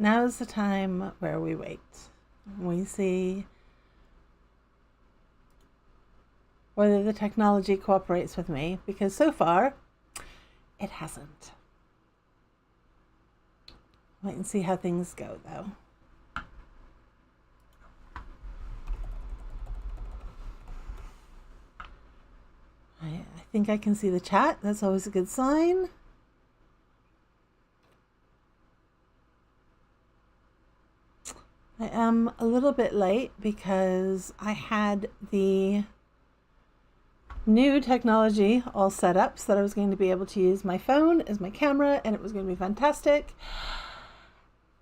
Now's the time where we wait. We see whether the technology cooperates with me, because so far it hasn't. Wait and see how things go, though. I think I can see the chat. That's always a good sign. I am a little bit late because I had the new technology all set up so that I was going to be able to use my phone as my camera, and it was going to be fantastic.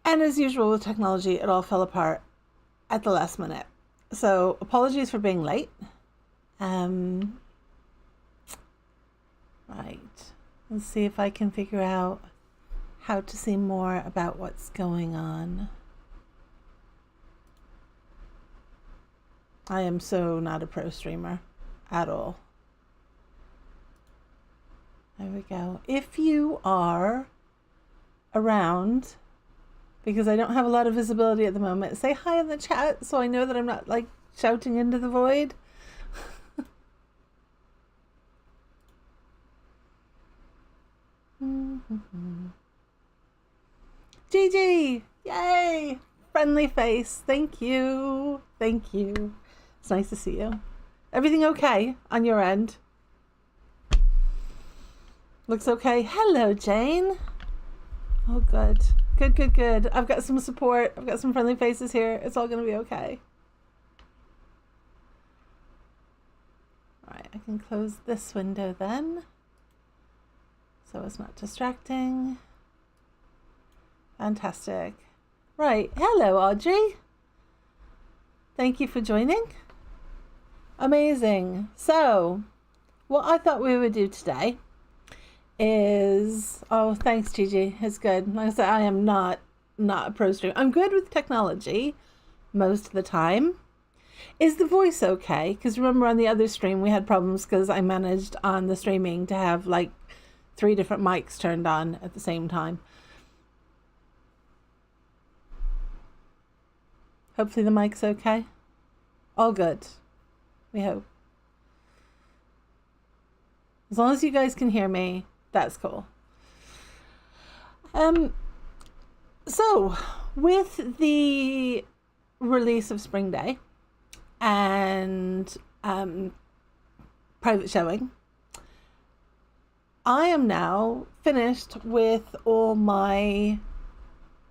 And as usual with technology, it all fell apart at the last minute. So apologies for being late. Right. Let's see if I can figure out how to see more about what's going on. I am so not a pro streamer at all. There we go. If you are around, because I don't have a lot of visibility at the moment, say hi in the chat so I know that I'm not like shouting into the void. Gigi! Yay! Friendly face. Thank you. Thank you. It's nice to see you. Everything okay on your end? Looks okay. Hello, Jane. Oh, good. Good, good, good. I've got some support. I've got some friendly faces here. It's all going to be okay. All right, I can close this window then, so it's not distracting. Fantastic. Right. Hello, Audrey. Thank you for joining. Amazing. So, what I thought we would do today is... Oh, thanks, Gigi. It's good. Like I said, I am not a pro streamer. I'm good with technology most of the time. Is the voice okay? Because remember on the other stream we had problems because I managed on the streaming to have like 3 different mics turned on at the same time. Hopefully the mic's okay. All good. We hope. As long as you guys can hear me, that's cool. So with the release of Spring Day and private showing, I am now finished with all my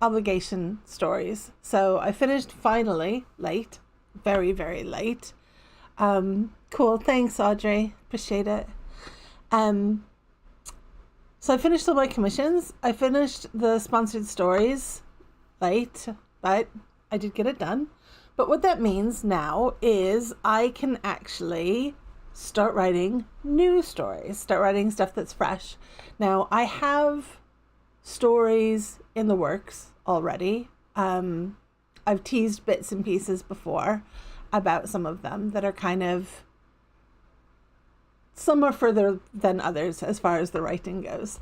obligation stories. So I finished finally, late, very, very late. Cool, thanks Audrey, appreciate it. So I finished all my commissions. I finished the sponsored stories late, but I did get it done. But what that means now is I can actually start writing new stories, start writing stuff that's fresh. Now I have stories in the works already. I've teased bits and pieces before about some of them that are kind of, some are further than others as far as the writing goes.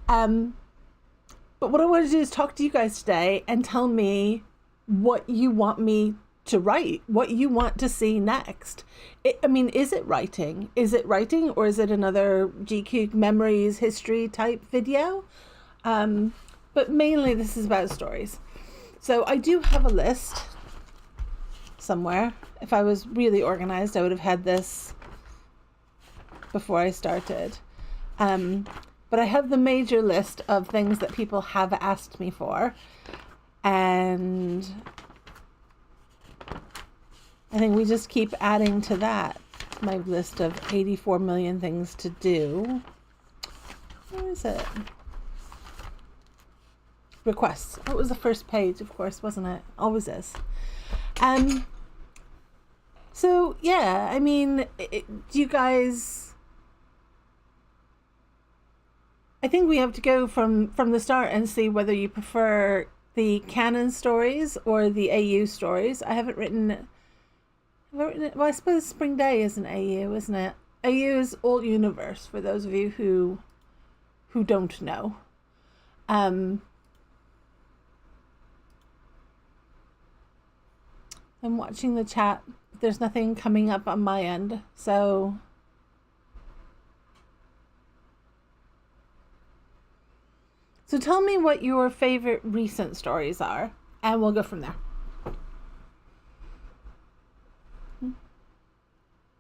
But what I want to do is talk to you guys today and tell me what you want me to write, what you want to see next. I mean, is it writing? Is it writing, or is it another JiKook memories history type video? But mainly this is about stories. So I do have a list somewhere. If I was really organized, I would have had this before I started. But I have the major list of things that people have asked me for. And I think we just keep adding to that. My list of 84 million things to do. Where is it? Requests. It was the first page, of course, wasn't it? Always is. So yeah, I mean, do you guys... I think we have to go from the start and see whether you prefer the canon stories or the AU stories. I haven't written it. Well, I suppose Spring Day is an AU, isn't it? AU is Alt Universe, for those of you who don't know. I'm watching the chat. There's nothing coming up on my end. So tell me what your favorite recent stories are, and we'll go from there.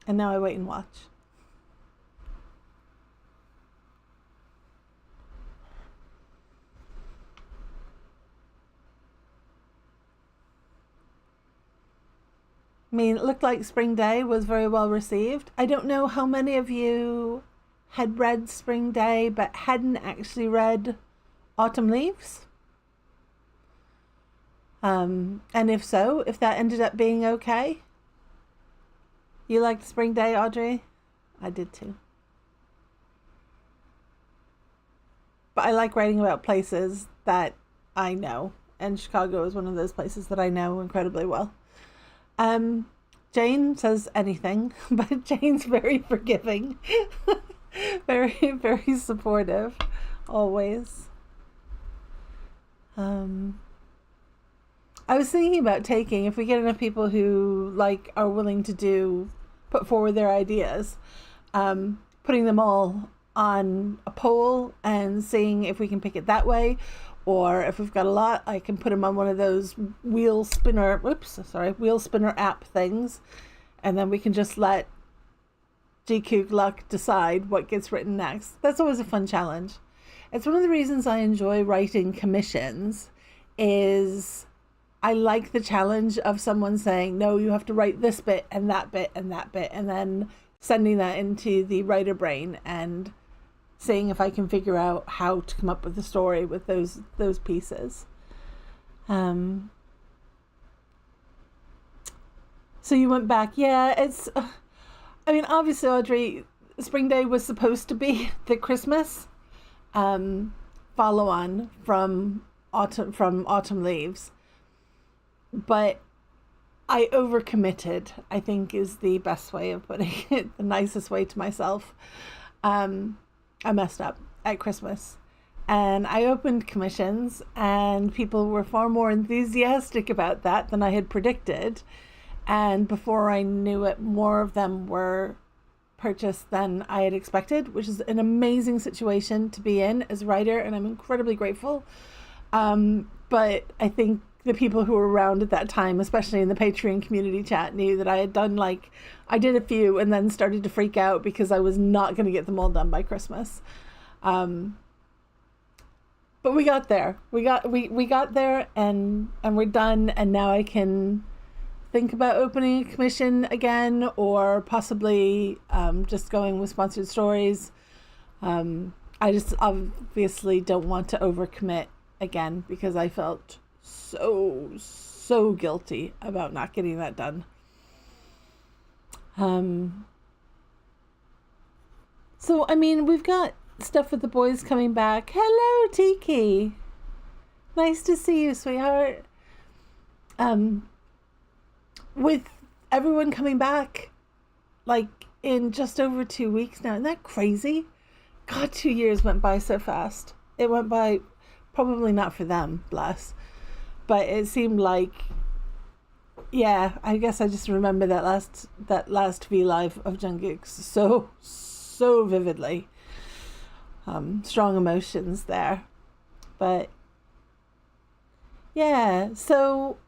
And now I wait and watch. I mean, it looked like Spring Day was very well received. I don't know how many of you had read Spring Day but hadn't actually read Autumn Leaves. And if so, if that ended up being okay. You liked Spring Day, Audrey? I did too. But I like writing about places that I know. And Chicago is one of those places that I know incredibly well. Jane says anything, but Jane's very forgiving. Very, very supportive. Always. I was thinking about taking, if we get enough people who are willing to put forward their ideas, putting them all on a poll and seeing if we can pick it that way, or if we've got a lot, I can put them on one of those wheel spinner app things, and then we can just let JiKook luck decide what gets written next. That's always a fun challenge. It's one of the reasons I enjoy writing commissions, is I like the challenge of someone saying, no, you have to write this bit and that bit and that bit, and then sending that into the writer brain and seeing if I can figure out how to come up with a story with those pieces. So you went back. Yeah, it's, I mean, obviously, Audrey, Spring Day was supposed to be the Christmas follow on from Autumn Leaves. But I overcommitted, I think, is the best way of putting it, the nicest way to myself. I messed up at Christmas, and I opened commissions, and people were far more enthusiastic about that than I had predicted. And before I knew it, more of them were purchased than I had expected, which is an amazing situation to be in as a writer, and I'm incredibly grateful. But I think the people who were around at that time, especially in the Patreon community chat, knew that I had done I did a few and then started to freak out because I was not going to get them all done by Christmas. But we got there. We got there and we're done. And now I can think about opening a commission again, or possibly just going with sponsored stories. I just obviously don't want to overcommit again because I felt so guilty about not getting that done. So I mean, we've got stuff with the boys coming back. Hello, Tiki. Nice to see you, sweetheart. With everyone coming back in just over 2 weeks now. Isn't that crazy? God, 2 years went by so fast. It went by, probably not for them, bless. But it seemed like, yeah, I guess I just remember that last V Live of JiKook so vividly. Strong emotions there. But yeah, so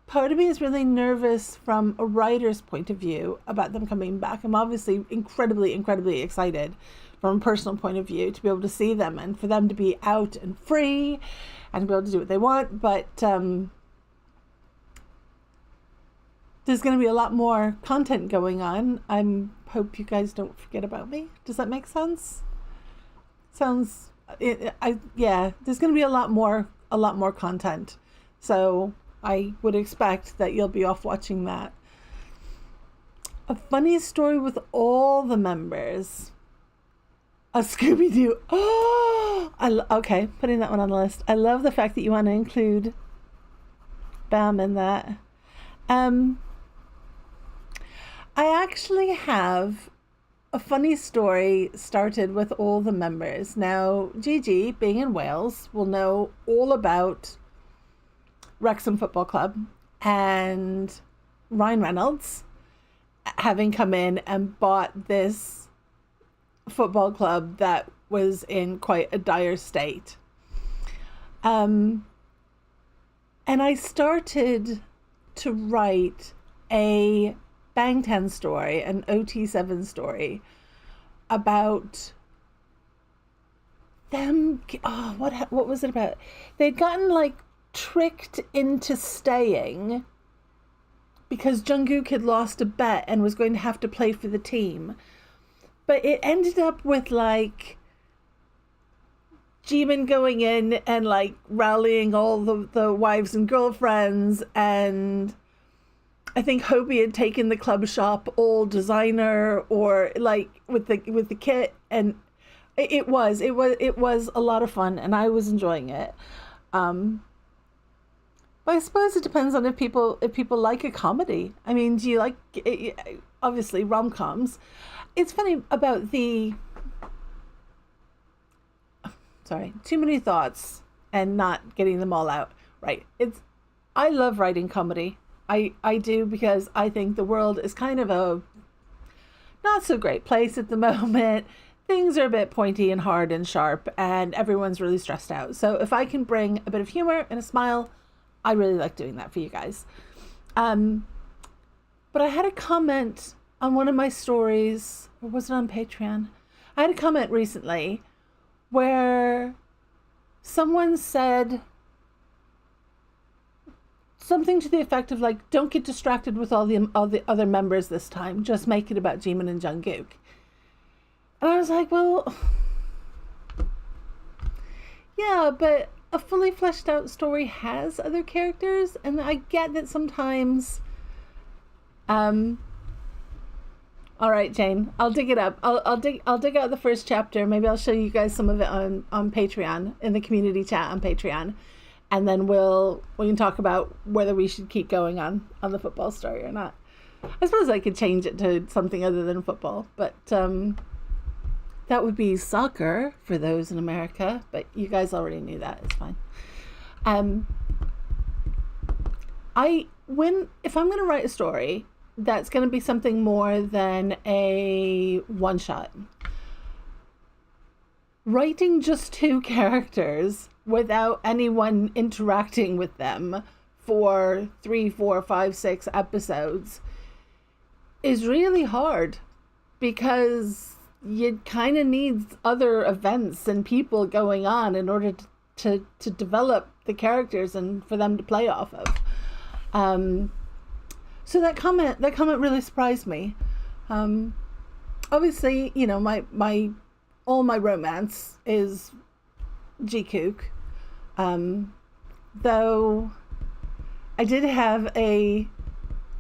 part of me is really nervous from a writer's point of view about them coming back. I'm obviously incredibly excited from a personal point of view to be able to see them and for them to be out and free and to be able to do what they want. But there's going to be a lot more content going on. I hope you guys don't forget about me. Does that make sense? There's going to be a lot more content. So I would expect that you'll be off watching that. A funny story with all the members. A Scooby-Doo. Oh, okay, putting that one on the list. I love the fact that you want to include Bam in that. I actually have a funny story started with all the members. Now, Gigi, being in Wales, will know all about Wrexham Football Club and Ryan Reynolds having come in and bought this football club that was in quite a dire state. And I started to write a Bang 10 story, an OT7 story about them. Oh, what was it about? They'd gotten like tricked into staying because Jungkook had lost a bet and was going to have to play for the team. But it ended up with like Jimin going in and like rallying all the wives and girlfriends, and I think Hobie had taken the club shop all designer or like with the kit, and it was a lot of fun and I was enjoying it. But I suppose it depends on if people like a comedy. I mean, do you like obviously rom-coms? It's funny about too many thoughts and not getting them all out. Right. I love writing comedy. I do, because I think the world is kind of a not so great place at the moment. Things are a bit pointy and hard and sharp, and everyone's really stressed out. So if I can bring a bit of humor and a smile, I really like doing that for you guys. But I had a comment on one of my stories, or was it on Patreon? I had a comment recently where someone said something to the effect of like, don't get distracted with all the other members this time. Just make it about Jimin and Jungkook. And I was like, well, yeah, but a fully fleshed out story has other characters, and I get that sometimes. All right, Jane, I'll dig it up. I'll dig out the first chapter. Maybe I'll show you guys some of it on Patreon, in the community chat on Patreon, and then we can talk about whether we should keep going on the football story or not. I suppose I could change it to something other than football, but that would be soccer for those in America, but you guys already knew that. It's fine. If I'm going to write a story that's going to be something more than a one-shot, writing just 2 characters without anyone interacting with them for 3, 4, 5, 6 episodes is really hard, because you kind of need other events and people going on in order to develop the characters and for them to play off of. So that comment really surprised me. Obviously, you know, all my romance is JiKook. Though I did have a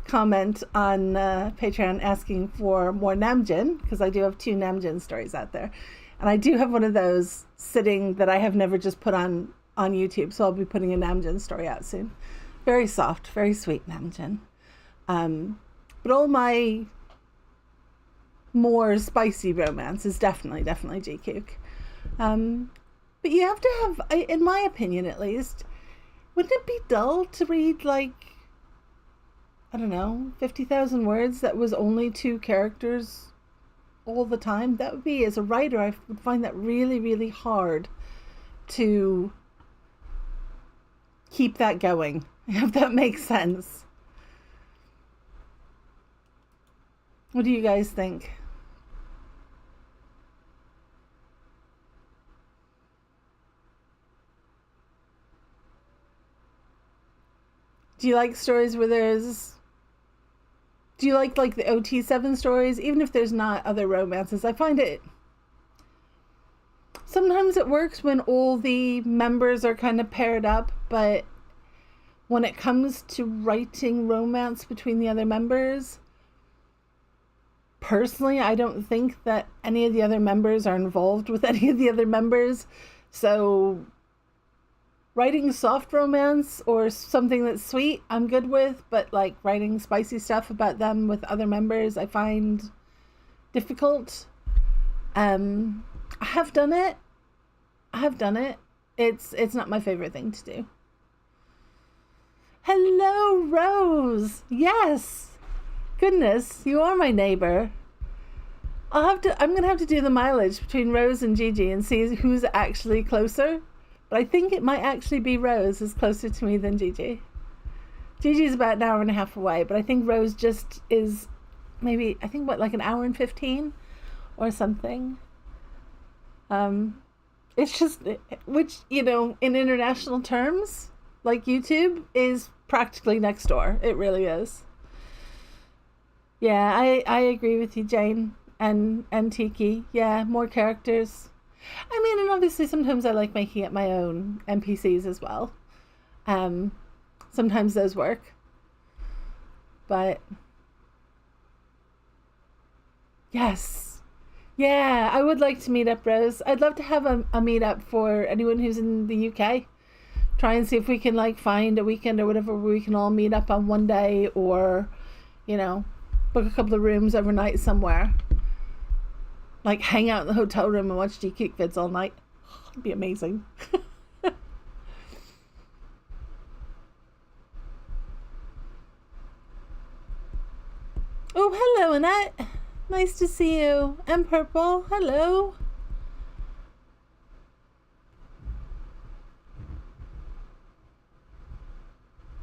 comment on Patreon asking for more Namjoon, because I do have 2 Namjoon stories out there, and I do have one of those sitting that I have never just put on YouTube, so I'll be putting a Namjoon story out soon. Very soft, very sweet Namjoon. But all my more spicy romance is definitely JiKook. But you have to have, in my opinion at least, wouldn't it be dull to read like, I don't know, 50,000 words that was only 2 characters all the time? That would be, as a writer, I would find that really, really hard to keep that going, if that makes sense. What do you guys think? Do you like stories where do you like the OT7 stories, even if there's not other romances? I find it, sometimes it works when all the members are kind of paired up, but when it comes to writing romance between the other members, personally, I don't think that any of the other members are involved with any of the other members. So writing soft romance or something that's sweet, I'm good with, but like writing spicy stuff about them with other members, I find difficult. I have done it. It's not my favorite thing to do. Hello, Rose. Yes. Goodness, you are my neighbor. I'm going to have to do the mileage between Rose and Gigi and see who's actually closer. But I think it might actually be Rose is closer to me than Gigi. Gigi's about an hour and a half away, but I think Rose just is maybe, I think, like an hour and 15 or something. It's just, which, in international terms, like YouTube is practically next door. It really is. Yeah, I agree with you, Jane and Tiki. Yeah, more characters. I mean, and obviously sometimes I like making it my own NPCs as well. Sometimes those work. But yes. Yeah, I would like to meet up, Rose. I'd love to have a meetup for anyone who's in the UK. Try and see if we can find a weekend or whatever where we can all meet up on one day, or, book a couple of rooms overnight somewhere. Hang out in the hotel room and watch JiKook vids all night. It'd be amazing. Oh, hello, Annette. Nice to see you. And Purple, hello.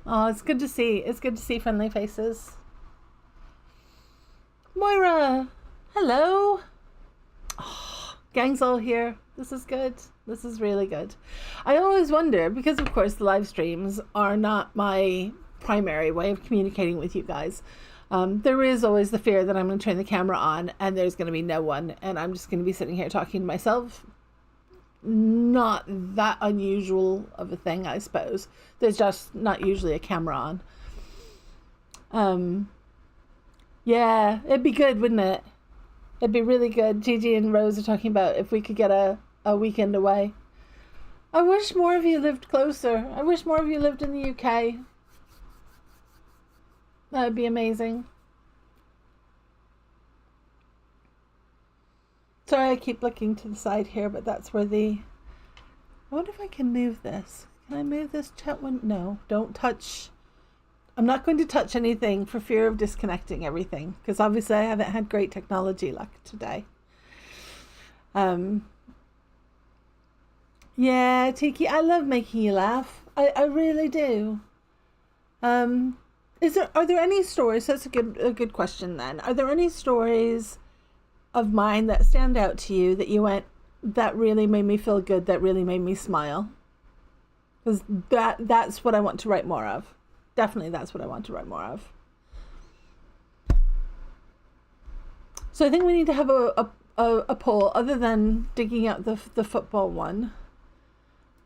Oh, it's good to see. It's good to see friendly faces. Moira, hello. Oh, gang's all here. This is good. This is really good. I always wonder, because of course the live streams are not my primary way of communicating with you guys. There is always the fear that I'm going to turn the camera on and there's going to be no one and I'm just going to be sitting here talking to myself. Not that unusual of a thing, I suppose. There's just not usually a camera on. Yeah, it'd be good, wouldn't it? It'd be really good. Gigi and Rose are talking about if we could get a weekend away. I wish more of you lived closer. I wish more of you lived in the UK. That would be amazing. Sorry, I keep looking to the side here, but that's where I wonder if I can move this. Can I move this chat window? No, don't touch. I'm not going to touch anything for fear of disconnecting everything, because obviously I haven't had great technology luck today. Yeah, Tiki, I love making you laugh. I really do. Are there any stories? That's a good question then. Are there any stories of mine that stand out to you that you went, that really made me feel good, that really made me smile? Because that's what I want to write more of. Definitely that's what I want to write more of. So I think we need to have a poll other than digging out the football one.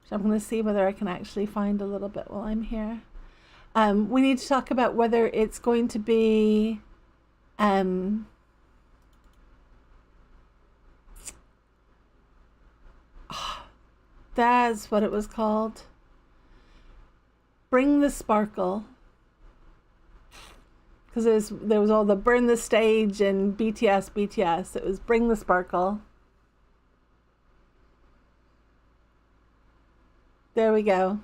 So I'm going to see whether I can actually find a little bit while I'm here. We need to talk about whether it's going to be that's what it was called. Bring the Sparkle. Because there was all the Burn the Stage and BTS. It was Bring the Sparkle. There we go.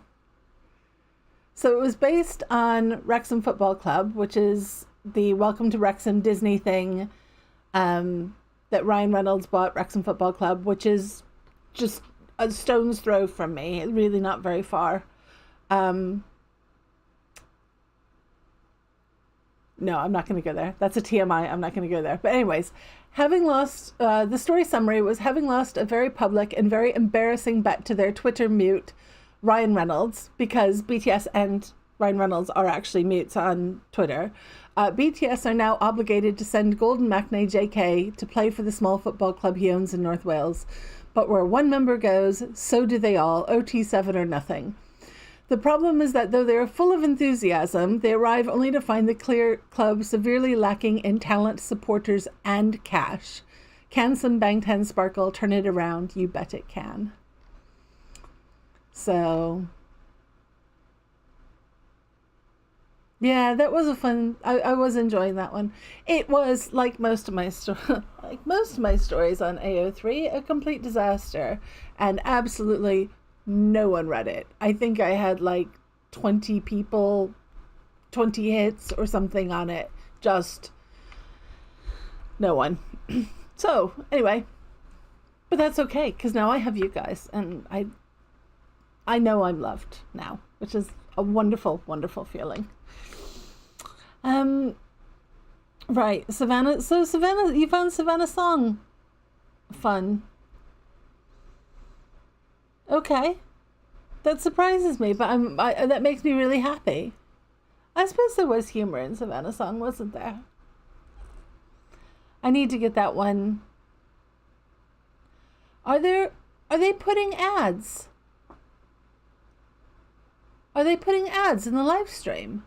So it was based on Wrexham Football Club, which is the Welcome to Wrexham Disney thing that Ryan Reynolds bought Wrexham Football Club, which is just a stone's throw from me. It's really not very far. No, I'm not going to go there. That's a TMI. I'm not going to go there. But anyways, the story summary was having lost a very public and very embarrassing bet to their Twitter mute, Ryan Reynolds, because BTS and Ryan Reynolds are actually mutes on Twitter. BTS are now obligated to send Golden Mackney JK to play for the small football club he owns in North Wales. But where one member goes, so do they all, OT7 or nothing. The problem is that though they are full of enthusiasm, they arrive only to find the clear club severely lacking in talent, supporters, and cash. Can some Bangtan Sparkle turn it around? You bet it can. So, yeah, that was a fun. I was enjoying that one. It was like most of my stories on AO3, a complete disaster, and absolutely no one read it. I think I had 20 people 20 hits or something on it. Just no one. So anyway, but that's okay, because now I have you guys, and I know I'm loved now, which is a wonderful, wonderful feeling. Right, Savannah. So Savannah, you found Savannah's song fun. Okay, that surprises me, but that makes me really happy. I suppose there was humor in Savannah's song, wasn't there? I need to get that one. Are they putting ads? Are they putting ads in the live stream?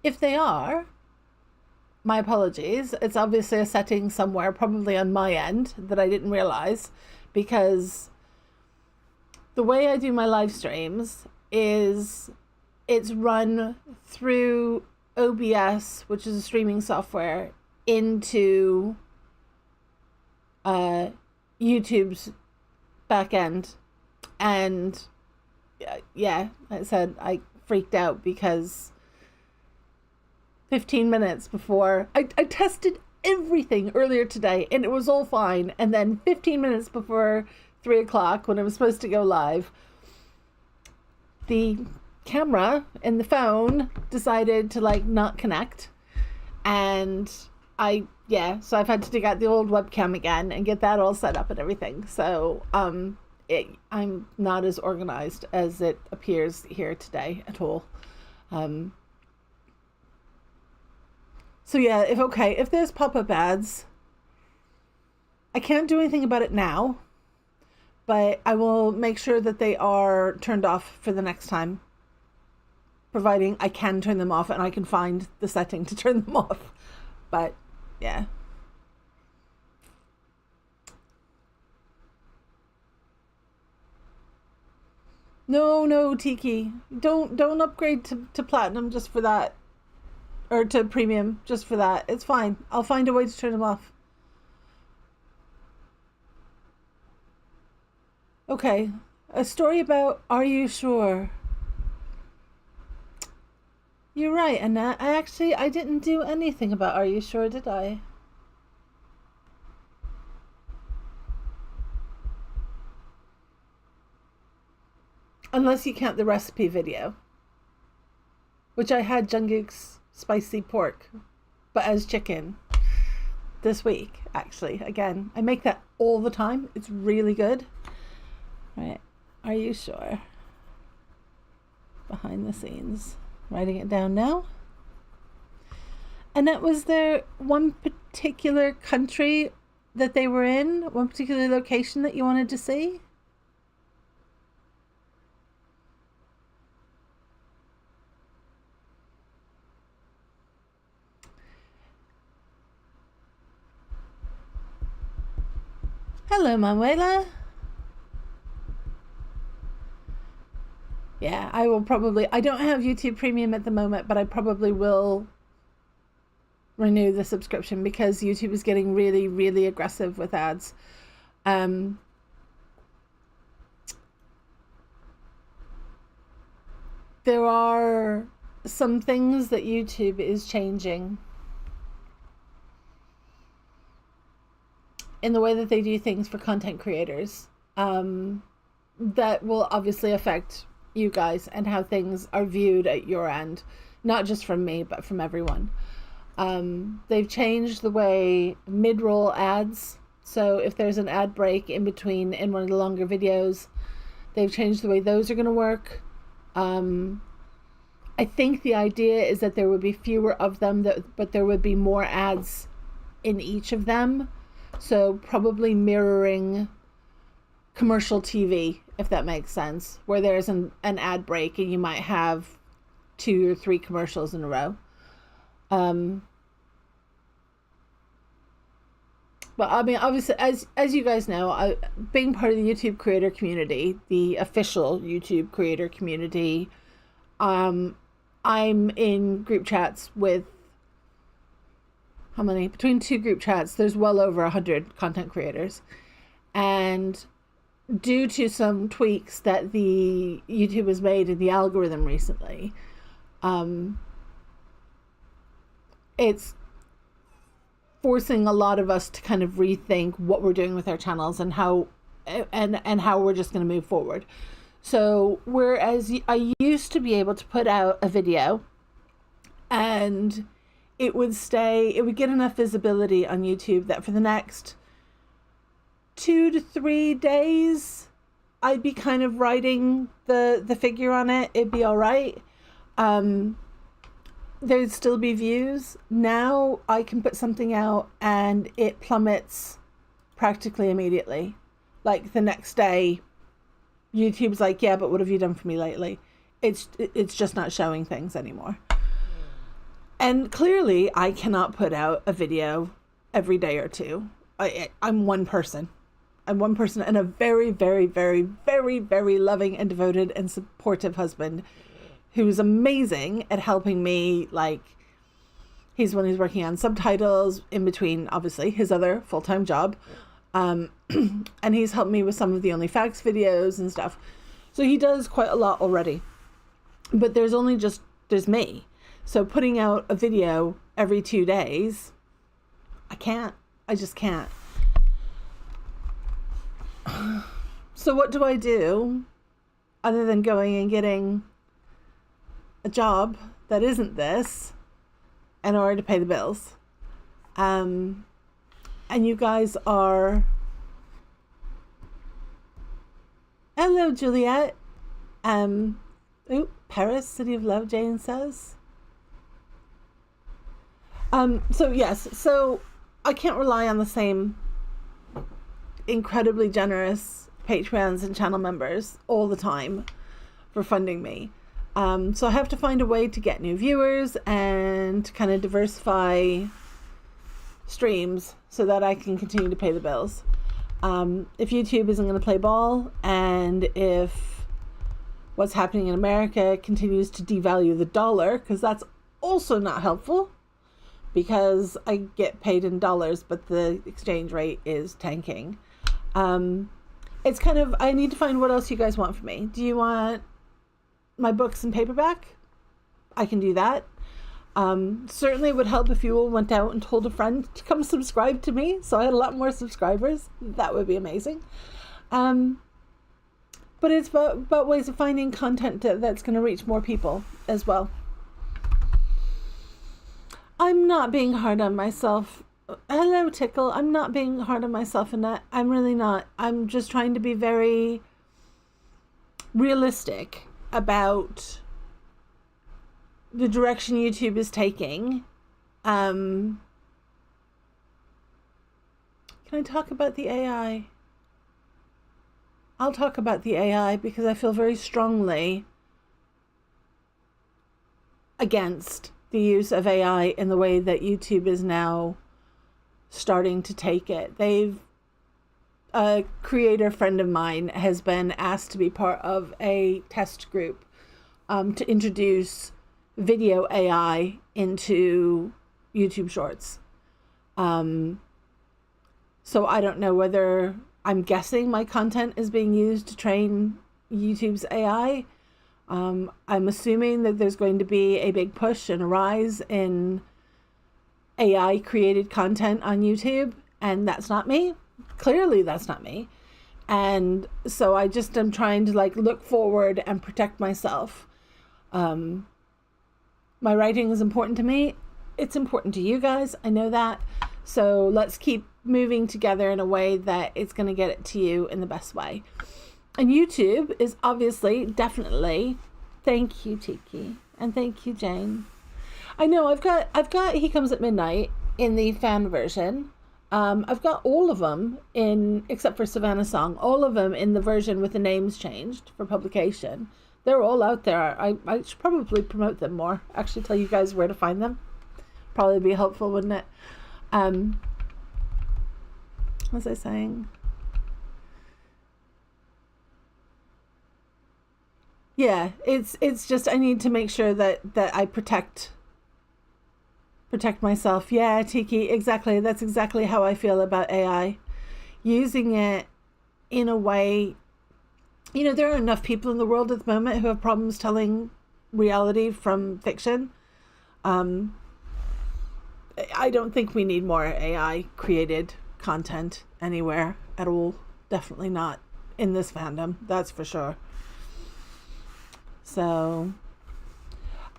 If they are, my apologies. It's obviously a setting somewhere, probably on my end, that I didn't realize, because the way I do my live streams is it's run through OBS, which is a streaming software, into YouTube's back end. And yeah, I said I freaked out because 15 minutes before I tested everything earlier today and it was all fine, and then 15 minutes before 3 o'clock, when I was supposed to go live, the camera in the phone decided to not connect, and so I've had to dig out the old webcam again and get that all set up and everything. So I'm not as organized as it appears here today at all. So yeah, if there's pop-up ads, I can't do anything about it now, but I will make sure that they are turned off for the next time, providing I can turn them off and I can find the setting to turn them off. But yeah. No, Tiki, don't upgrade to platinum just for that. Or to premium, just for that. It's fine. I'll find a way to turn them off. Okay. A story about Are You Sure? You're right, Annette. I didn't do anything about Are You Sure, did I? Unless you count the recipe video, which I had JiKook's spicy pork, but as chicken this week, actually. Again, I make that all the time. It's really good. Right. Are you sure? Behind the scenes. Writing it down now. And that was there one particular country that they were in? One particular location that you wanted to see? Hello, Manuela. Yeah, I will probably... I don't have YouTube Premium at the moment, but I probably will renew the subscription because YouTube is getting really, really aggressive with ads. There are some things that YouTube is changing in the way that they do things for content creators, that will obviously affect you guys and how things are viewed at your end, not just from me, but from everyone. They've changed the way mid-roll ads, so if there's an ad break in between in one of the longer videos, they've changed the way those are going to work. I think the idea is that there would be fewer of them, but there would be more ads in each of them. So probably mirroring commercial TV, if that makes sense, where there's an ad break and you might have 2 or 3 commercials in a row. But I mean, obviously, as you guys know, being part of the YouTube creator community, the official YouTube creator community, I'm in group chats with how many? Between two group chats, there's well over 100 content creators. And due to some tweaks that the YouTube has made in the algorithm recently, it's forcing a lot of us to kind of rethink what we're doing with our channels and how we're just going to move forward. So whereas I used to be able to put out a video and it would get enough visibility on YouTube that for the next 2 to 3 days, I'd be kind of writing the figure on it. It'd be all right. There'd still be views. Now I can put something out and it plummets practically immediately. Like the next day, YouTube's like, yeah, but what have you done for me lately? It's just not showing things anymore. And clearly I cannot put out a video every day or two. I'm one person. I'm one person and a very, very, very, very, very loving and devoted and supportive husband who's amazing at helping me. Like, he's the one who's working on subtitles in between, obviously, his other full-time job. And he's helped me with some of the OnlyFacts videos and stuff. So he does quite a lot already. But there's me. So putting out a video every 2 days, I just can't. So what do I do other than going and getting a job that isn't this in order to pay the bills? And you guys are... Hello, Juliet. Paris, City of Love, Jane says. So yes, so I can't rely on the same incredibly generous Patreons and channel members all the time for funding me. So I have to find a way to get new viewers and kind of diversify streams so that I can continue to pay the bills. If YouTube isn't going to play ball, and if what's happening in America continues to devalue the dollar, because that's also not helpful, because I get paid in dollars, but the exchange rate is tanking. It's kind of, I need to find what else you guys want from me. Do you want my books in paperback? I can do that. Certainly it would help if you all went out and told a friend to come subscribe to me, so I had a lot more subscribers. That would be amazing. But it's about ways of finding content that's going to reach more people as well. I'm not being hard on myself. Hello, Tickle. I'm not being hard on myself in that. I'm really not. I'm just trying to be very realistic about the direction YouTube is taking. Can I talk about the AI? I'll talk about the AI because I feel very strongly against the use of AI in the way that YouTube is now starting to take it. A creator friend of mine has been asked to be part of a test group to introduce video AI into YouTube Shorts. So I don't know whether, I'm guessing my content is being used to train YouTube's AI. I'm assuming that there's going to be a big push and a rise in AI created content on YouTube, and that's not me. Clearly that's not me. And so I just am trying to look forward and protect myself. My writing is important to me. It's important to you guys. I know that. So let's keep moving together in a way that it's going to get it to you in the best way. And YouTube is obviously, definitely, thank you, Tiki, and thank you, Jane. I know I've got He Comes at Midnight in the fan version. I've got all of them in, except for Savannah Song, all of them in the version with the names changed for publication. They're all out there. I should probably promote them more. Actually tell you guys where to find them. Probably be helpful, wouldn't it? What was I saying? Yeah, it's just I need to make sure that I protect protect myself. Yeah, Tiki, exactly. That's exactly how I feel about AI. Using it in a way, there are enough people in the world at the moment who have problems telling reality from fiction. I don't think we need more AI created content anywhere at all. Definitely not in this fandom, that's for sure. So,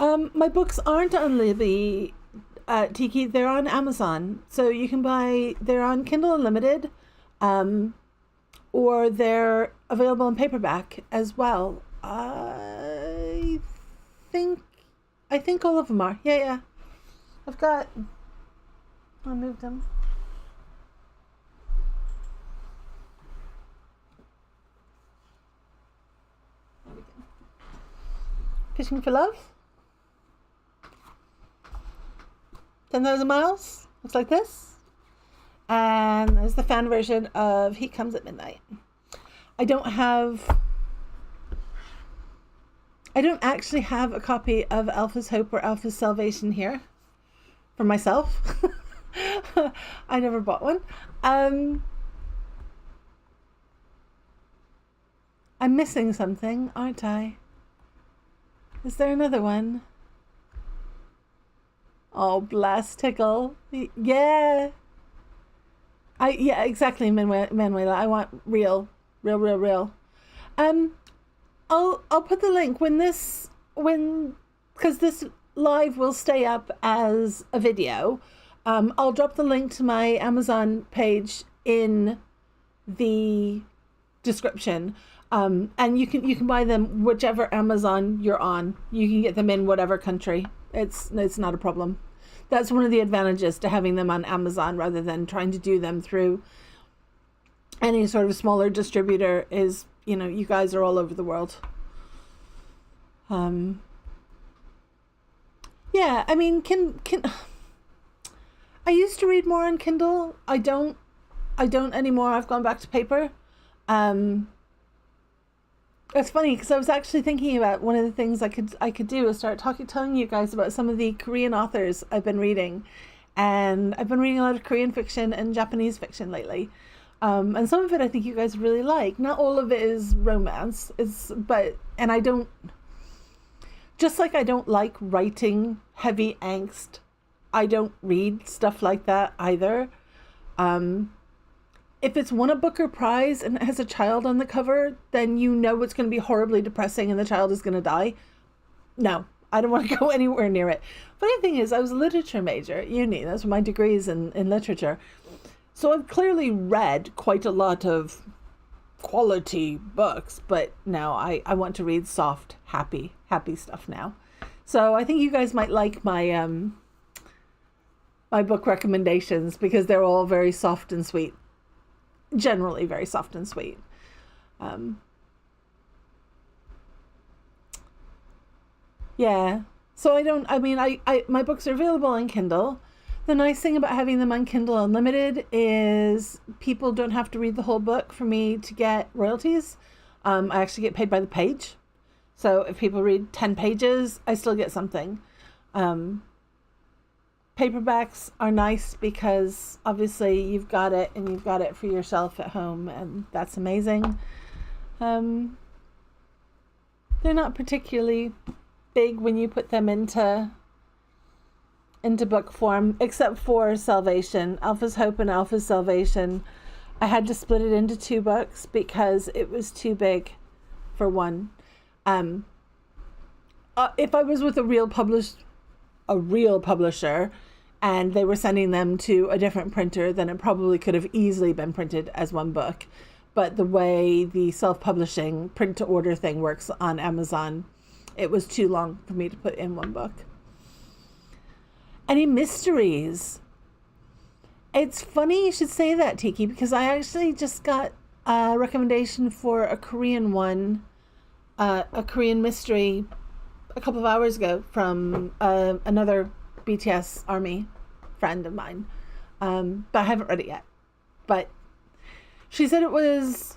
my books aren't on Libby, Tiki. They're on Amazon, so you can buy. They're on Kindle Unlimited, or they're available in paperback as well. Think, I think all of them are. Yeah. I moved them. There we go. Fishing for Love. 10,000 Miles. Looks like this. And there's the fan version of He Comes at Midnight. I don't actually have a copy of Alpha's Hope or Alpha's Salvation here for myself. I never bought one. I'm missing something, aren't I? Is there another one? Oh, bless Tickle. Yeah. Exactly, Manuela. I want real. I'll put the link because this live will stay up as a video. I'll drop the link to my Amazon page in the description. And you can buy them whichever Amazon you're on. You can get them in whatever country. It's not a problem. That's one of the advantages to having them on Amazon rather than trying to do them through any sort of smaller distributor is, you guys are all over the world. Yeah, I mean, I used to read more on Kindle. I don't anymore. I've gone back to paper. It's funny because I was actually thinking about one of the things I could do is start telling you guys about some of the Korean authors I've been reading, and I've been reading a lot of Korean fiction and Japanese fiction lately, and some of it I think you guys really like. Not all of it is romance, and I don't like writing heavy angst. I don't read stuff like that either. If it's won a Booker Prize and it has a child on the cover, then it's going to be horribly depressing and the child is going to die. No, I don't want to go anywhere near it. Funny thing is, I was a literature major at uni. That's my degrees in literature. So I've clearly read quite a lot of quality books, but now I want to read soft, happy stuff now. So I think you guys might like my my book recommendations because they're all very soft and sweet. Generally very soft and sweet. Yeah. So my books are available on Kindle. The nice thing about having them on Kindle Unlimited is people don't have to read the whole book for me to get royalties. I actually get paid by the page. So if people read 10 pages, I still get something. Paperbacks are nice because obviously you've got it and you've got it for yourself at home, and that's amazing. They're not particularly big when you put them into book form, except for Salvation, Alpha's Hope and Alpha's Salvation. I had to split it into 2 books because it was too big for one. If I was with a real publisher and they were sending them to a different printer, then it probably could have easily been printed as one book. But the way the self-publishing print to order thing works on Amazon, it was too long for me to put in one book. Any mysteries? It's funny you should say that, Tiki, because I actually just got a recommendation for a Korean one, a Korean mystery a couple of hours ago from another BTS ARMY friend of mine, but I haven't read it yet. But she said it was,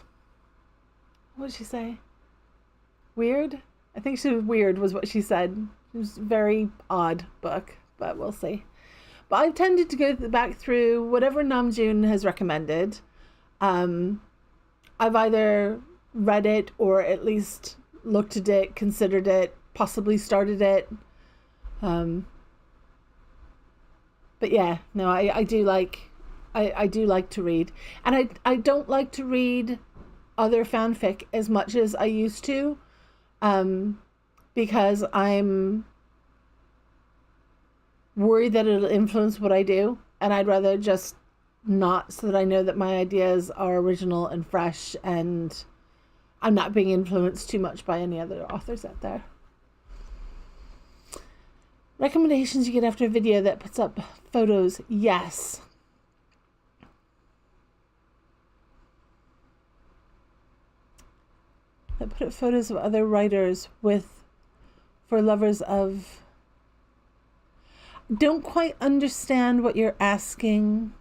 what did she say? Weird? I think she was weird was what she said. It was a very odd book, but we'll see. But I've tended to go back through whatever Namjoon has recommended. I've either read it or at least looked at it, considered it, possibly started it. But yeah, no, I do like to read. And I don't like to read other fanfic as much as I used to, because I'm worried that it'll influence what I do, and I'd rather just not, so that I know that my ideas are original and fresh and I'm not being influenced too much by any other authors out there. Recommendations you get after a video that puts up photos. Yes. That put up photos of other writers for lovers of... Don't quite understand what you're asking.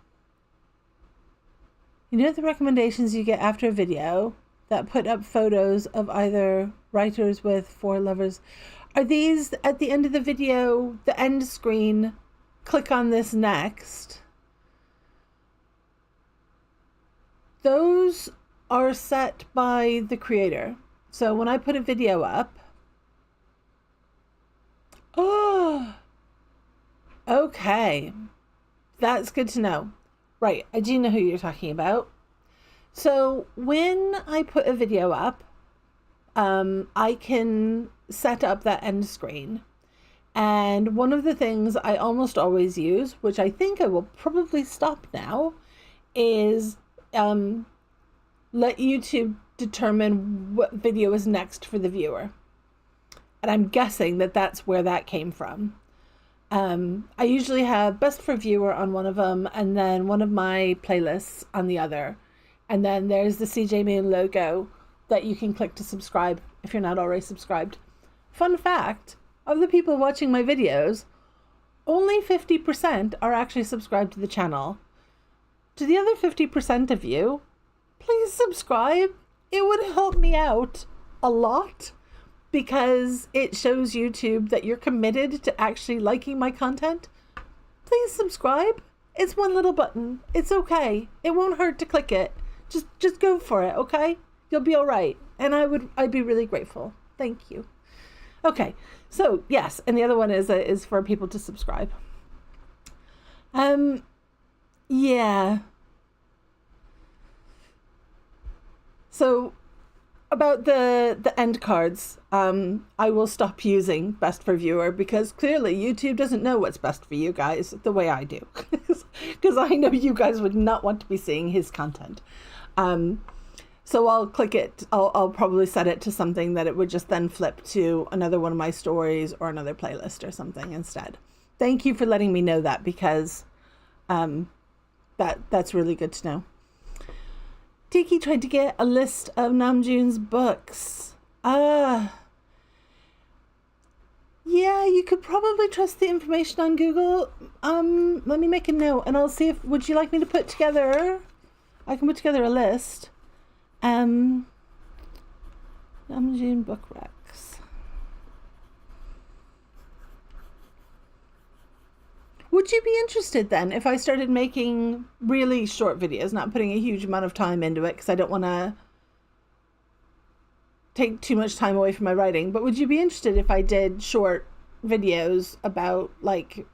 You know the recommendations you get after a video that put up photos of either writers with for lovers? Are these at the end of the video, the end screen, click on this next? Those are set by the creator. So when I put a video up, oh, okay, that's good to know. Right, I do know who you're talking about. So when I put a video up, I can set up that end screen. And one of the things I almost always use, which I think I will probably stop now, is let YouTube determine what video is next for the viewer. And I'm guessing that that's where that came from. I usually have best for viewer on one of them, and then one of my playlists on the other. And then there's the CJ Moon logo that you can click to subscribe if you're not already subscribed. Fun fact, of the people watching my videos, only 50% are actually subscribed to the channel. To the other 50% of you, please subscribe. It would help me out a lot, because it shows YouTube that you're committed to actually liking my content. Please subscribe. It's one little button. It's okay. It won't hurt to click it. Just go for it, okay? You'll be all right. And I'd be really grateful. Thank you. Okay. So, yes, and the other one is for people to subscribe. Yeah. So, about the end cards, I will stop using best for viewer, because clearly YouTube doesn't know what's best for you guys the way I do, because I know you guys would not want to be seeing his content. So I'll click it. I'll probably set it to something that it would just then flip to another one of my stories or another playlist or something instead. Thank you for letting me know that, because that's really good to know. Tiki tried to get a list of Namjoon's books. Yeah, you could probably trust the information on Google. Let me make a note, and I'll see if, would you like me to put together, I can put together a list. Namjoon book recs. Would you be interested then if I started making really short videos, not putting a huge amount of time into it, because I don't want to take too much time away from my writing, but would you be interested if I did short videos about, like,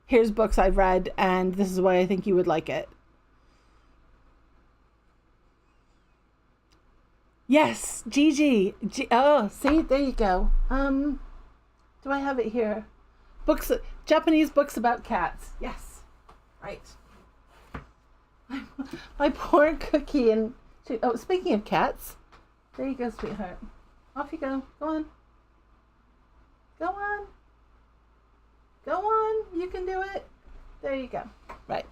here's books I've read and this is why I think you would like it? Yes, Gigi. Oh, see, there you go. Do I have it here? Books, Japanese books about cats. Yes, right. My poor Cookie and... Oh, speaking of cats, there you go, sweetheart. Off you go. Go on. Go on. Go on. You can do it. There you go. Right.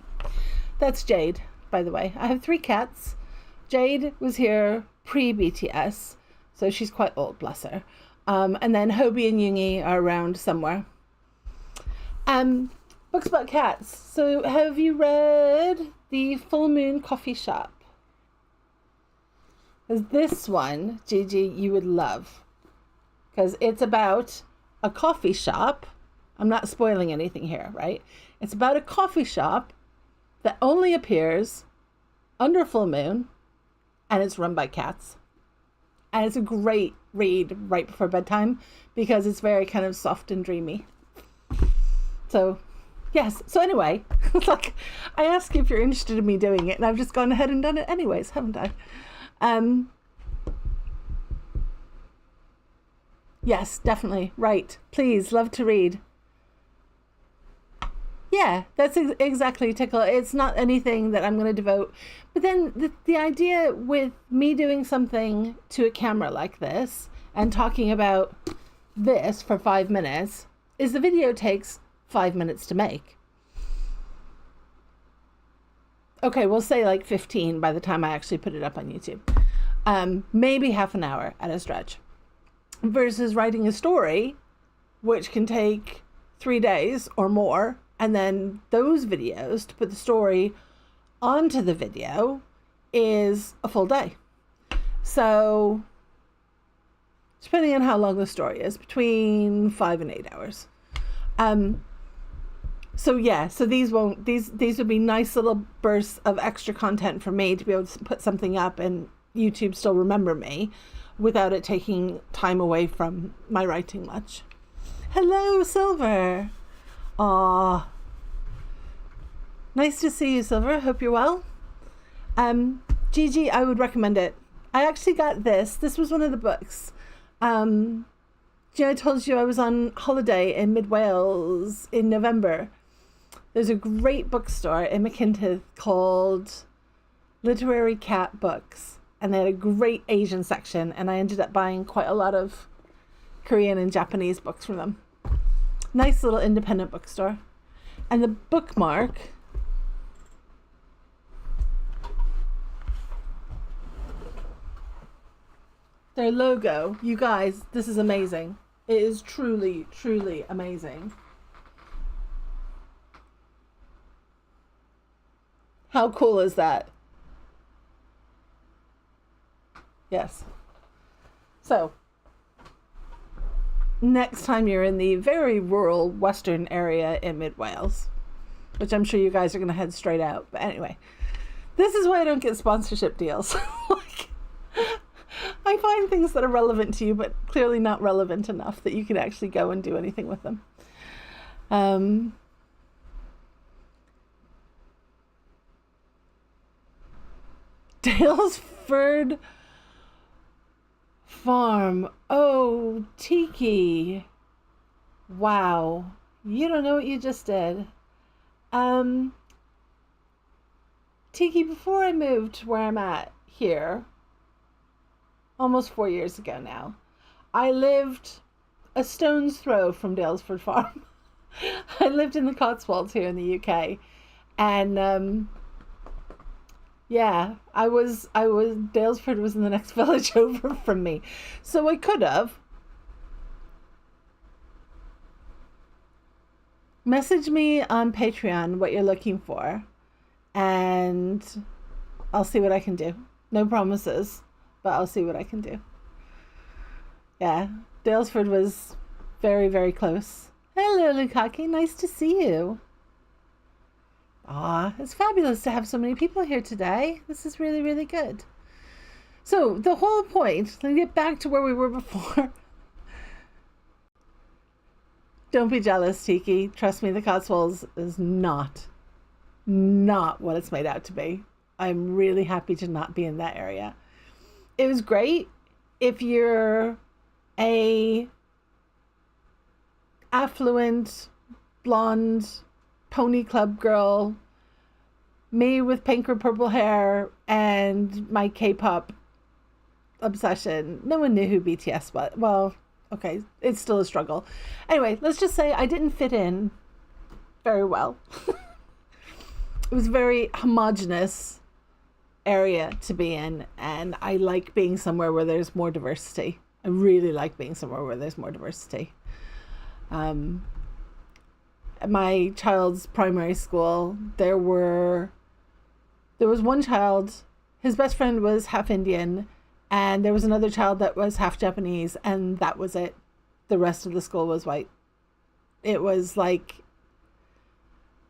That's Jade, by the way. I have 3 cats. Jade was here pre-BTS, so she's quite old, bless her. And then Hobie and Yoongi are around somewhere. Books about cats. So have you read The Full Moon Coffee Shop? This one, Gigi, you would love, because it's about a coffee shop. I'm not spoiling anything here, right? It's about a coffee shop that only appears under full moon, and it's run by cats. And it's a great read right before bedtime because it's very kind of soft and dreamy. So, yes. So anyway, it's like I asked you if you're interested in me doing it, and I've just gone ahead and done it anyways, haven't I? Yes, definitely. Right. Please, love to read. Yeah, that's exactly Tickle. It's not anything that I'm going to devote. But then the idea with me doing something to a camera like this and talking about this for 5 minutes is the video takes 5 minutes to make. Okay, we'll say like 15 by the time I actually put it up on YouTube. Maybe half an hour at a stretch. Versus writing a story, which can take 3 days or more. And then those videos, to put the story onto the video, is a full day. So, depending on how long the story is, between 5 and 8 hours. So yeah, so these would be nice little bursts of extra content for me to be able to put something up and YouTube still remember me without it taking time away from my writing much. Hello, Silver. Aw. Nice to see you, Silver. Hope you're well. Gigi, I would recommend it. I actually got this. This was one of the books. I told you I was on holiday in Mid Wales in November. There's a great bookstore in McKintyre called Literary Cat Books. And they had a great Asian section. And I ended up buying quite a lot of Korean and Japanese books from them. Nice little independent bookstore. And the bookmark, their logo, you guys, this is amazing. It is truly, truly amazing. How cool is that? Yes. So, next time you're in the very rural western area in Mid Wales, which I'm sure you guys are going to head straight out. But anyway, this is why I don't get sponsorship deals. Like, I find things that are relevant to you, but clearly not relevant enough that you can actually go and do anything with them. Dalesford Farm. Oh, Tiki. Wow. You don't know what you just did. Tiki, before I moved where I'm at here, almost 4 years ago now, I lived a stone's throw from Dalesford Farm. I lived in the Cotswolds here in the UK. And, yeah, Dalesford was in the next village over from me. So I could have. Message me on Patreon what you're looking for, and I'll see what I can do. No promises, but I'll see what I can do. Yeah, Dalesford was very, very close. Hello, Lukaki. Nice to see you. It's fabulous to have so many people here today. This is really, really good. So the whole point, let me get back to where we were before. Don't be jealous, Tiki. Trust me, the Cotswolds is not what it's made out to be. I'm really happy to not be in that area. It was great if you're a affluent, blonde, pony club girl, me with pink or purple hair and my K-pop obsession. No one knew who BTS was. Well, okay, it's still a struggle. Anyway, let's just say I didn't fit in very well. It was a very homogenous area to be in, and I like being somewhere where there's more diversity. I really like being somewhere where there's more diversity. At my child's primary school, there was one child, his best friend was half Indian, and there was another child that was half Japanese, and that was it. The rest of the school was white. It was like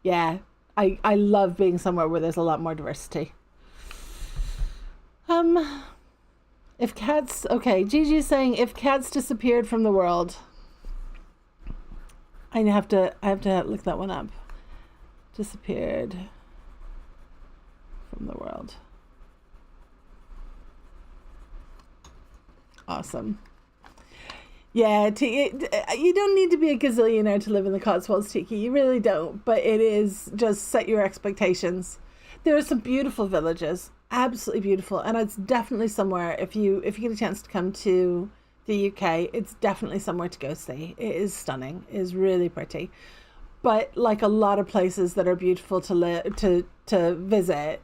Yeah, I love being somewhere where there's a lot more diversity. Um, if cats, okay, Gigi's saying if cats disappeared from the world, I have to look that one up. Disappeared from the world. Awesome. Yeah, you don't need to be a gazillionaire to live in the Cotswolds, Tiki. You really don't. But it is just set your expectations. There are some beautiful villages, absolutely beautiful, and it's definitely somewhere. If you get a chance to come to the UK, it's definitely somewhere to go see. It is stunning. It is really pretty. But like a lot of places that are beautiful to visit,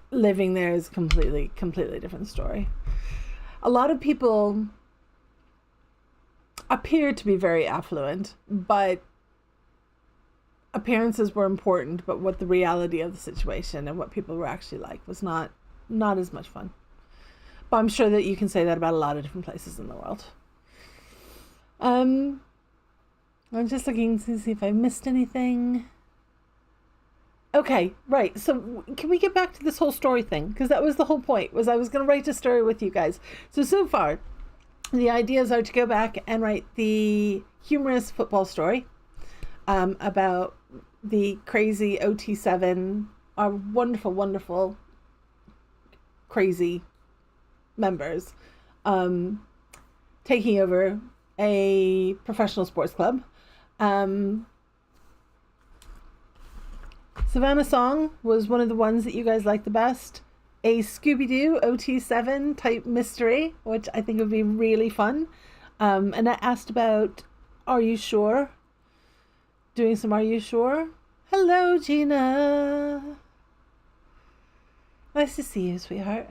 living there is completely different story. A lot of people appear to be very affluent, but appearances were important, but what the reality of the situation and what people were actually like was not as much fun. But I'm sure that you can say that about a lot of different places in the world. I'm just looking to see if I missed anything. Okay, right. So can we get back to this whole story thing? Because that was the whole point, was I was going to write a story with you guys. So far, the ideas are to go back and write the humorous football story about the crazy OT7, our wonderful, wonderful, crazy members taking over a professional sports club. Savannah Song was one of the ones that you guys liked the best. A Scooby-Doo OT7 type mystery, which I think would be really fun. And I asked about Are You Sure? Doing some Are You Sure? Hello, Gina. Nice to see you, sweetheart.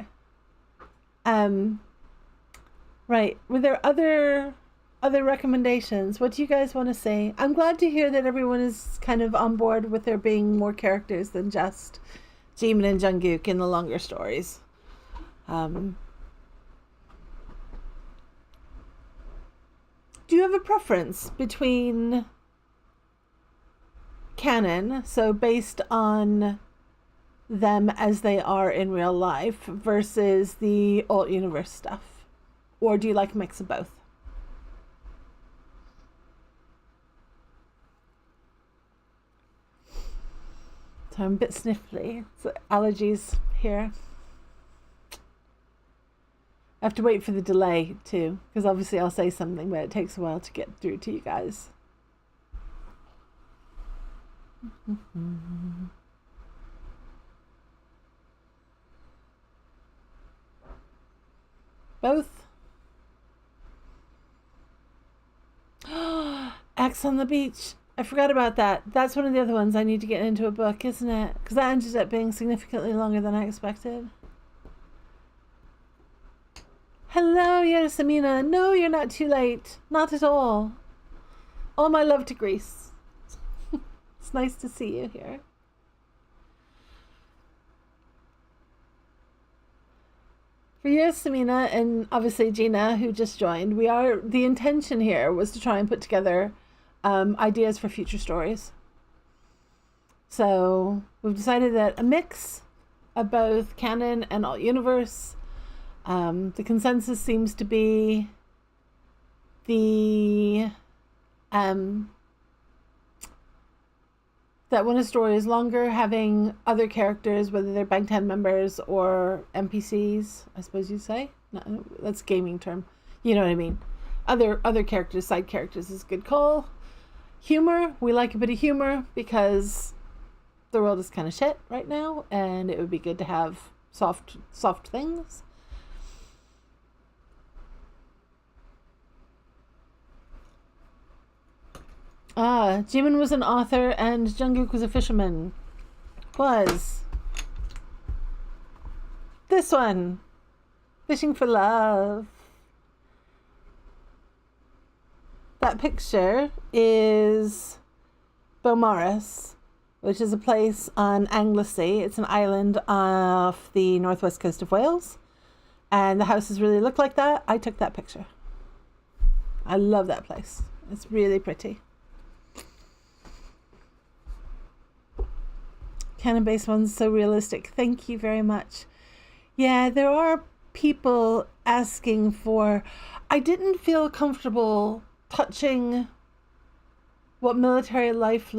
Right. Were there other recommendations? What do you guys want to say? I'm glad to hear that everyone is kind of on board with there being more characters than just Jimin and Jungkook in the longer stories. Do you have a preference between canon, so based on them as they are in real life, versus the alt universe stuff? Or do you like a mix of both? So I'm a bit sniffly. It's allergies here. I have to wait for the delay too, because obviously I'll say something, but it takes a while to get through to you guys. Both. X on the beach. I forgot about that. That's one of the other ones I need to get into a book, isn't it? Because that ended up being significantly longer than I expected. Hello, Yosemina. No, you're not too late. Not at all. All my love to Greece. It's nice to see you here. For Yosemina and obviously Gina, who just joined, the intention here was to try and put together ideas for future stories. So we've decided that a mix of both canon and alt universe. The consensus seems to be that when a story is longer, having other characters, whether they're Bang 10 members or NPCs, I suppose you'd say. No, that's a gaming term. You know what I mean. Other characters, side characters is a good call. Humor, we like a bit of humor because the world is kind of shit right now, and it would be good to have soft things. Jimin was an author and Jungkook was a fisherman. Was this one, Fishing for Love. That picture is Beaumaris, which is a place on Anglesey. It's an island off the northwest coast of Wales. And the houses really look like that. I took that picture. I love that place. It's really pretty. canon-based ones so realistic. Thank you very much. Yeah, there are people asking for... I didn't feel comfortable touching what military life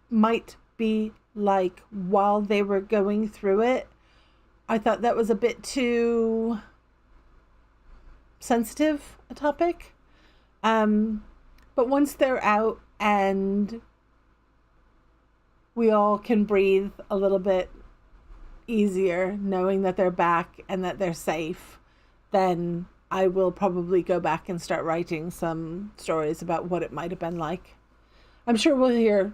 might be like while they were going through it. I thought that was a bit too sensitive a topic. But once they're out and we all can breathe a little bit easier knowing that they're back and that they're safe, then I will probably go back and start writing some stories about what it might have been like. I'm sure we'll hear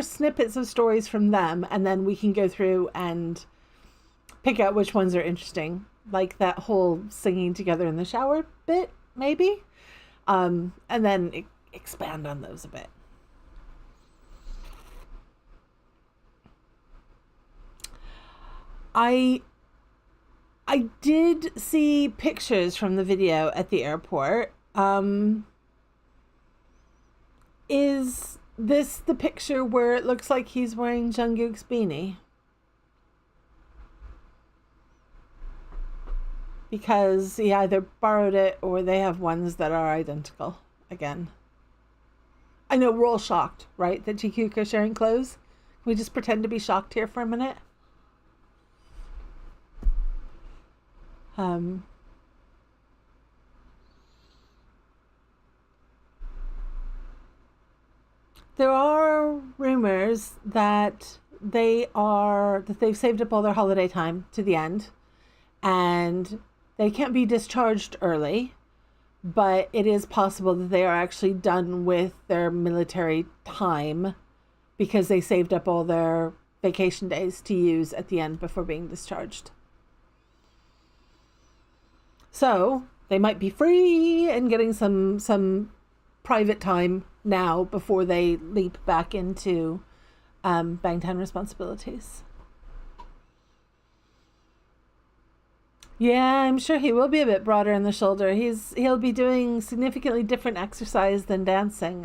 snippets of stories from them, and then we can go through and pick out which ones are interesting, like that whole singing together in the shower bit, maybe, and then expand on those a bit. I did see pictures from the video at the airport. Is this the picture where it looks like he's wearing JiKook's beanie? Because he either borrowed it or they have ones that are identical again. I know we're all shocked, right, that JiKook are sharing clothes. Can we just pretend to be shocked here for a minute? There are rumors that they've saved up all their holiday time to the end, and they can't be discharged early, but it is possible that they are actually done with their military time because they saved up all their vacation days to use at the end before being discharged. So they might be free and getting some private time now before they leap back into Bangtan responsibilities. Yeah, I'm sure he will be a bit broader in the shoulder. He'll be doing significantly different exercise than dancing.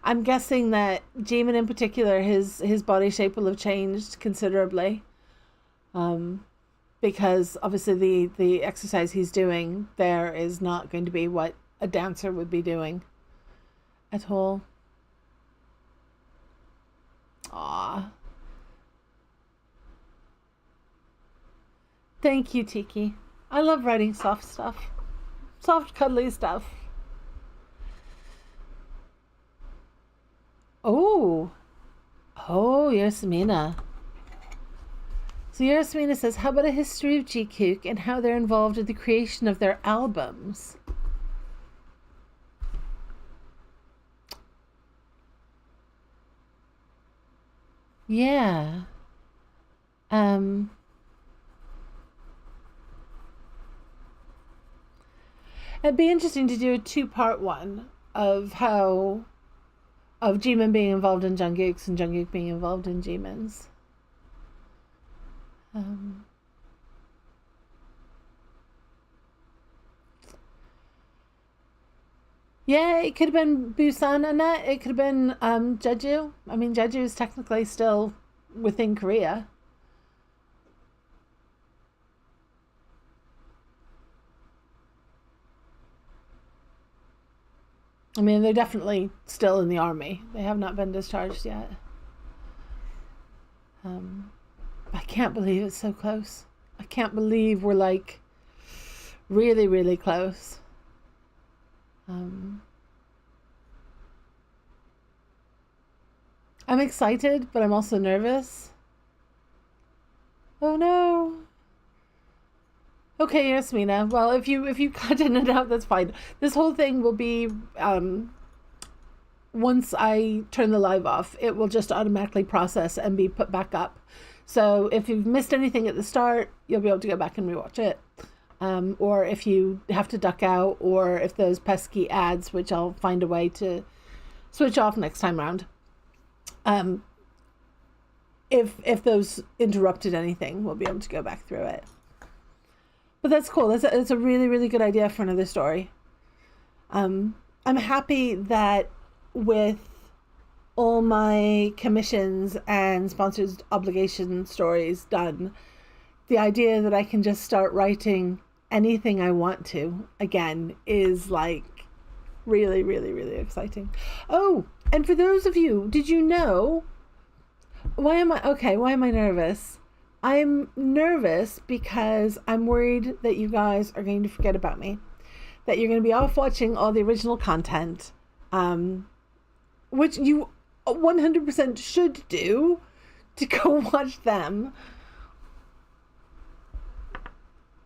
I'm guessing that Jimin in particular, his body shape will have changed considerably. Because obviously the exercise he's doing there is not going to be what a dancer would be doing at all. Aww. Thank you, Tiki. I love writing soft stuff. Soft, cuddly stuff. Oh, Yasmina. So Yasmina says, how about a history of JiKook and how they're involved in the creation of their albums? Yeah. It'd be interesting to do a 2-part one of Jimin being involved in JiKook's and JiKook being involved in Jimin's. Yeah, it could have been Busan, Annette. It could have been Jeju. I mean, Jeju is technically still within Korea. I mean, they're definitely still in the army. They have not been discharged yet. I can't believe it's so close. I can't believe we're like really, really close. I'm excited, but I'm also nervous. Oh no. Okay, Yasmina. Well, if you cut in and out, that's fine. This whole thing will be once I turn the live off, it will just automatically process and be put back up. So if you've missed anything at the start, you'll be able to go back and rewatch it. Or if you have to duck out, or if those pesky ads, which I'll find a way to switch off next time around. If those interrupted anything, we'll be able to go back through it. But that's cool. That's a really, really good idea for another story. I'm happy that with all my commissions and sponsored obligation stories done, the idea that I can just start writing anything I want to again is like really, really, really exciting. Oh, and for those of you, did you know, why am I nervous? I'm nervous because I'm worried that you guys are going to forget about me, that you're going to be off watching all the original content, which you 100% should do, to go watch them.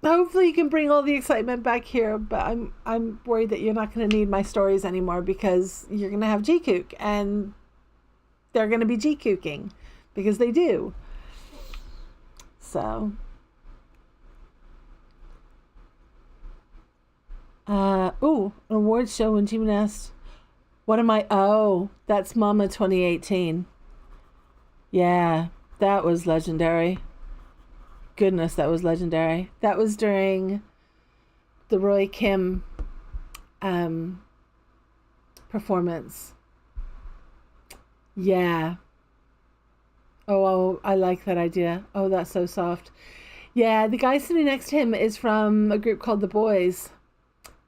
Hopefully you can bring all the excitement back here, but I'm worried that you're not going to need my stories anymore because you're going to have JiKook and they're going to be JiKooking because they do. So, an awards show when Jimmy asked, what am I? Oh, that's Mama 2018. Yeah, that was legendary. Goodness, that was legendary. That was during the Roy Kim performance. Yeah. Oh, I like that idea. Oh, that's so soft. Yeah, the guy sitting next to him is from a group called The Boys.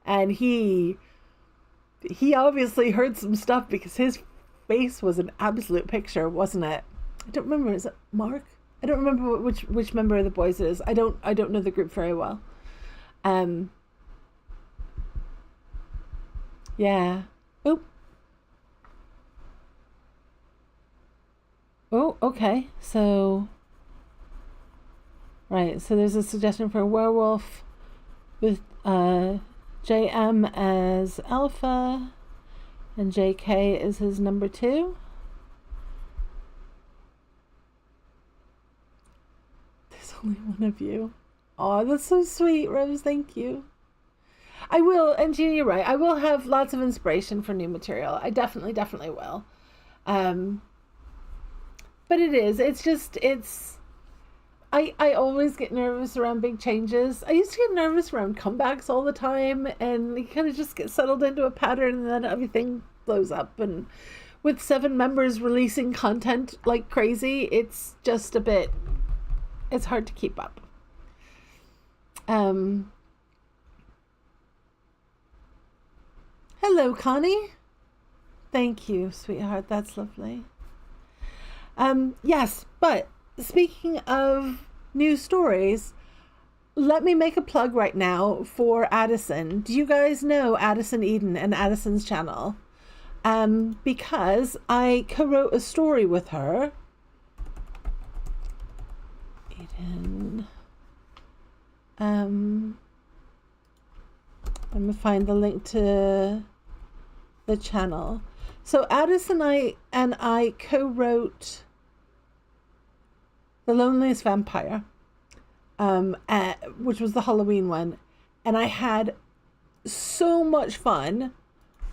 And he obviously heard some stuff because his face was an absolute picture, wasn't it? I don't remember. Is it Mark? I don't remember which member of The Boys it is. I don't know the group very well. Yeah. Oh, okay. So, right. So there's a suggestion for a werewolf with JM as alpha and JK is his number 2. There's only one of you. Oh, that's so sweet, Rose. Thank you. I will, and Gina, you're right. I will have lots of inspiration for new material. I definitely will. But I always get nervous around big changes. I used to get nervous around comebacks all the time, and you kind of just get settled into a pattern and then everything blows up. And with 7 members releasing content like crazy, it's just it's hard to keep up. Hello, Connie. Thank you, sweetheart. That's lovely. Yes, but speaking of new stories, let me make a plug right now for Addison. Do you guys know Addison Eden and Addison's channel? Because I co-wrote a story with her. Eden. I'm gonna find the link to the channel. So Addison and I co-wrote The Loneliest Vampire, which was the Halloween one. And I had so much fun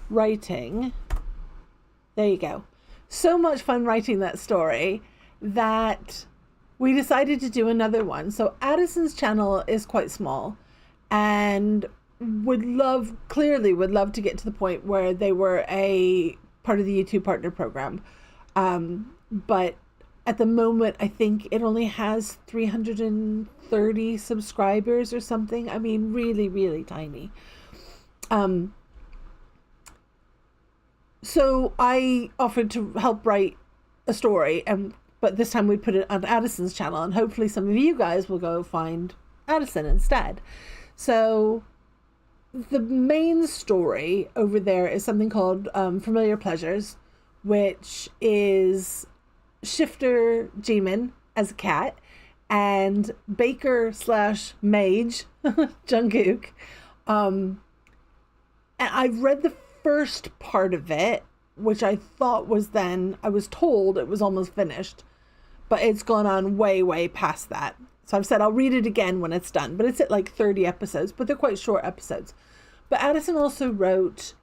writing. There you go. So much fun writing that story that we decided to do another one. So Addison's channel is quite small and would love to get to the point where they were a part of the YouTube partner program. But at the moment, I think it only has 330 subscribers or something. I mean, really, really tiny. So I offered to help write a story, but this time we'd put it on Addison's channel, and hopefully some of you guys will go find Addison instead. So the main story over there is something called Familiar Pleasures, which is Shifter Jimin as a cat and Baker / Mage Jungkook. And I've read the first part of it, which I thought I was told it was almost finished, but it's gone on way past that. So I've said I'll read it again when it's done, but it's at like 30 episodes, but they're quite short episodes. But Addison also wrote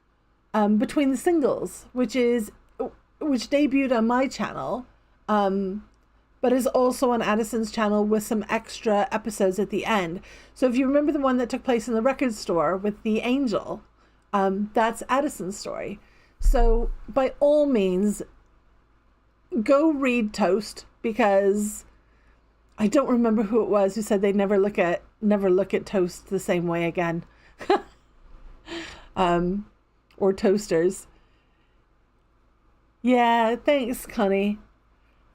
Between the Singles, which debuted on my channel, but is also on Addison's channel with some extra episodes at the end. So if you remember the one that took place in the record store with the angel, that's Addison's story. So by all means, go read Toast, because I don't remember who it was who said they'd never look at toast the same way again. Or toasters. Yeah, thanks, Connie.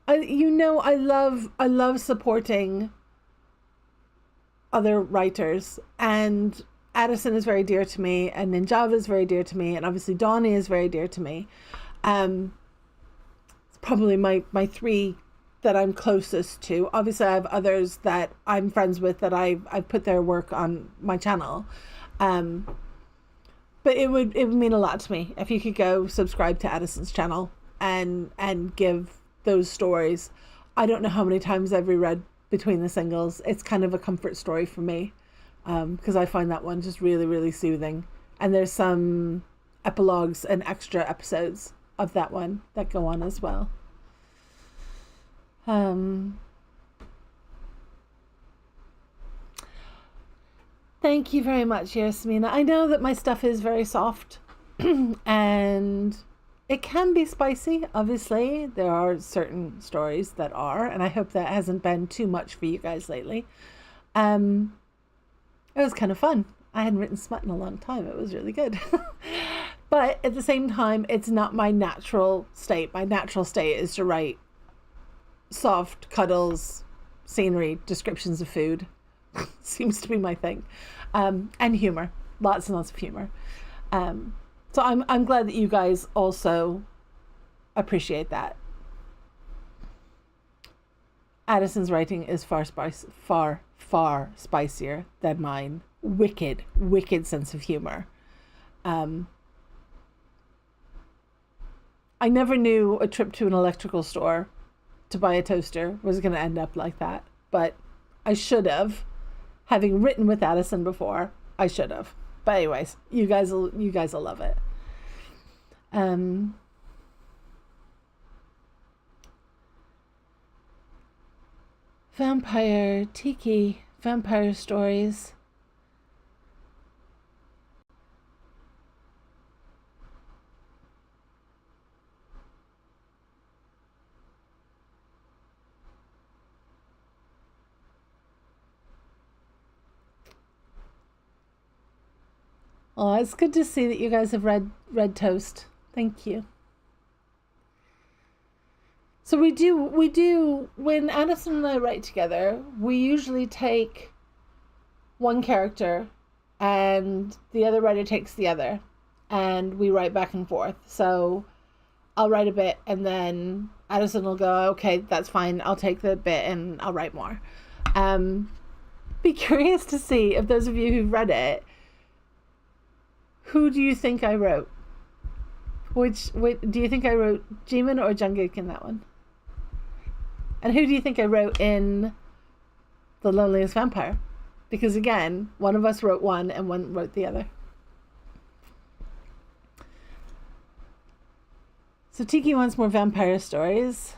I love supporting other writers, and Addison is very dear to me, and Ninjava is very dear to me, and obviously Donnie is very dear to me. It's probably my three that I'm closest to. Obviously, I have others that I'm friends with that I've put their work on my channel. But it would mean a lot to me if you could go subscribe to Addison's channel and give those stories. I don't know how many times I've reread Between the Singles. It's kind of a comfort story for me, because I find that one just really, really soothing. And there's some epilogues and extra episodes of that one that go on as well. Thank you very much, Yasmina. I know that my stuff is very soft and it can be spicy. Obviously, there are certain stories that are, and I hope that hasn't been too much for you guys lately. It was kind of fun. I hadn't written smut in a long time. It was really good. But at the same time, it's not my natural state. My natural state is to write soft cuddles, scenery, descriptions of food. Seems to be my thing. And humor. Lots and lots of humor. So I'm glad that you guys also appreciate that. Addison's writing is far spicier than mine. Wicked sense of humor. I never knew a trip to an electrical store to buy a toaster was going to end up like that, but I should have. Having written with Addison before, I should have. But anyways, you guys will love it. Vampire tiki, vampire stories. Oh, it's good to see that you guys have read Toast. Thank you. So we do when Addison and I write together, we usually take one character and the other writer takes the other, and we write back and forth. So I'll write a bit and then Addison will go, okay, that's fine, I'll take the bit and I'll write more. Be curious to see, if those of you who've read it, who do you think I wrote? Which do you think I wrote Jimin or Jungkook in that one? And who do you think I wrote in The Loneliest Vampire? Because again, one of us wrote one and one wrote the other. So Tiki wants more vampire stories.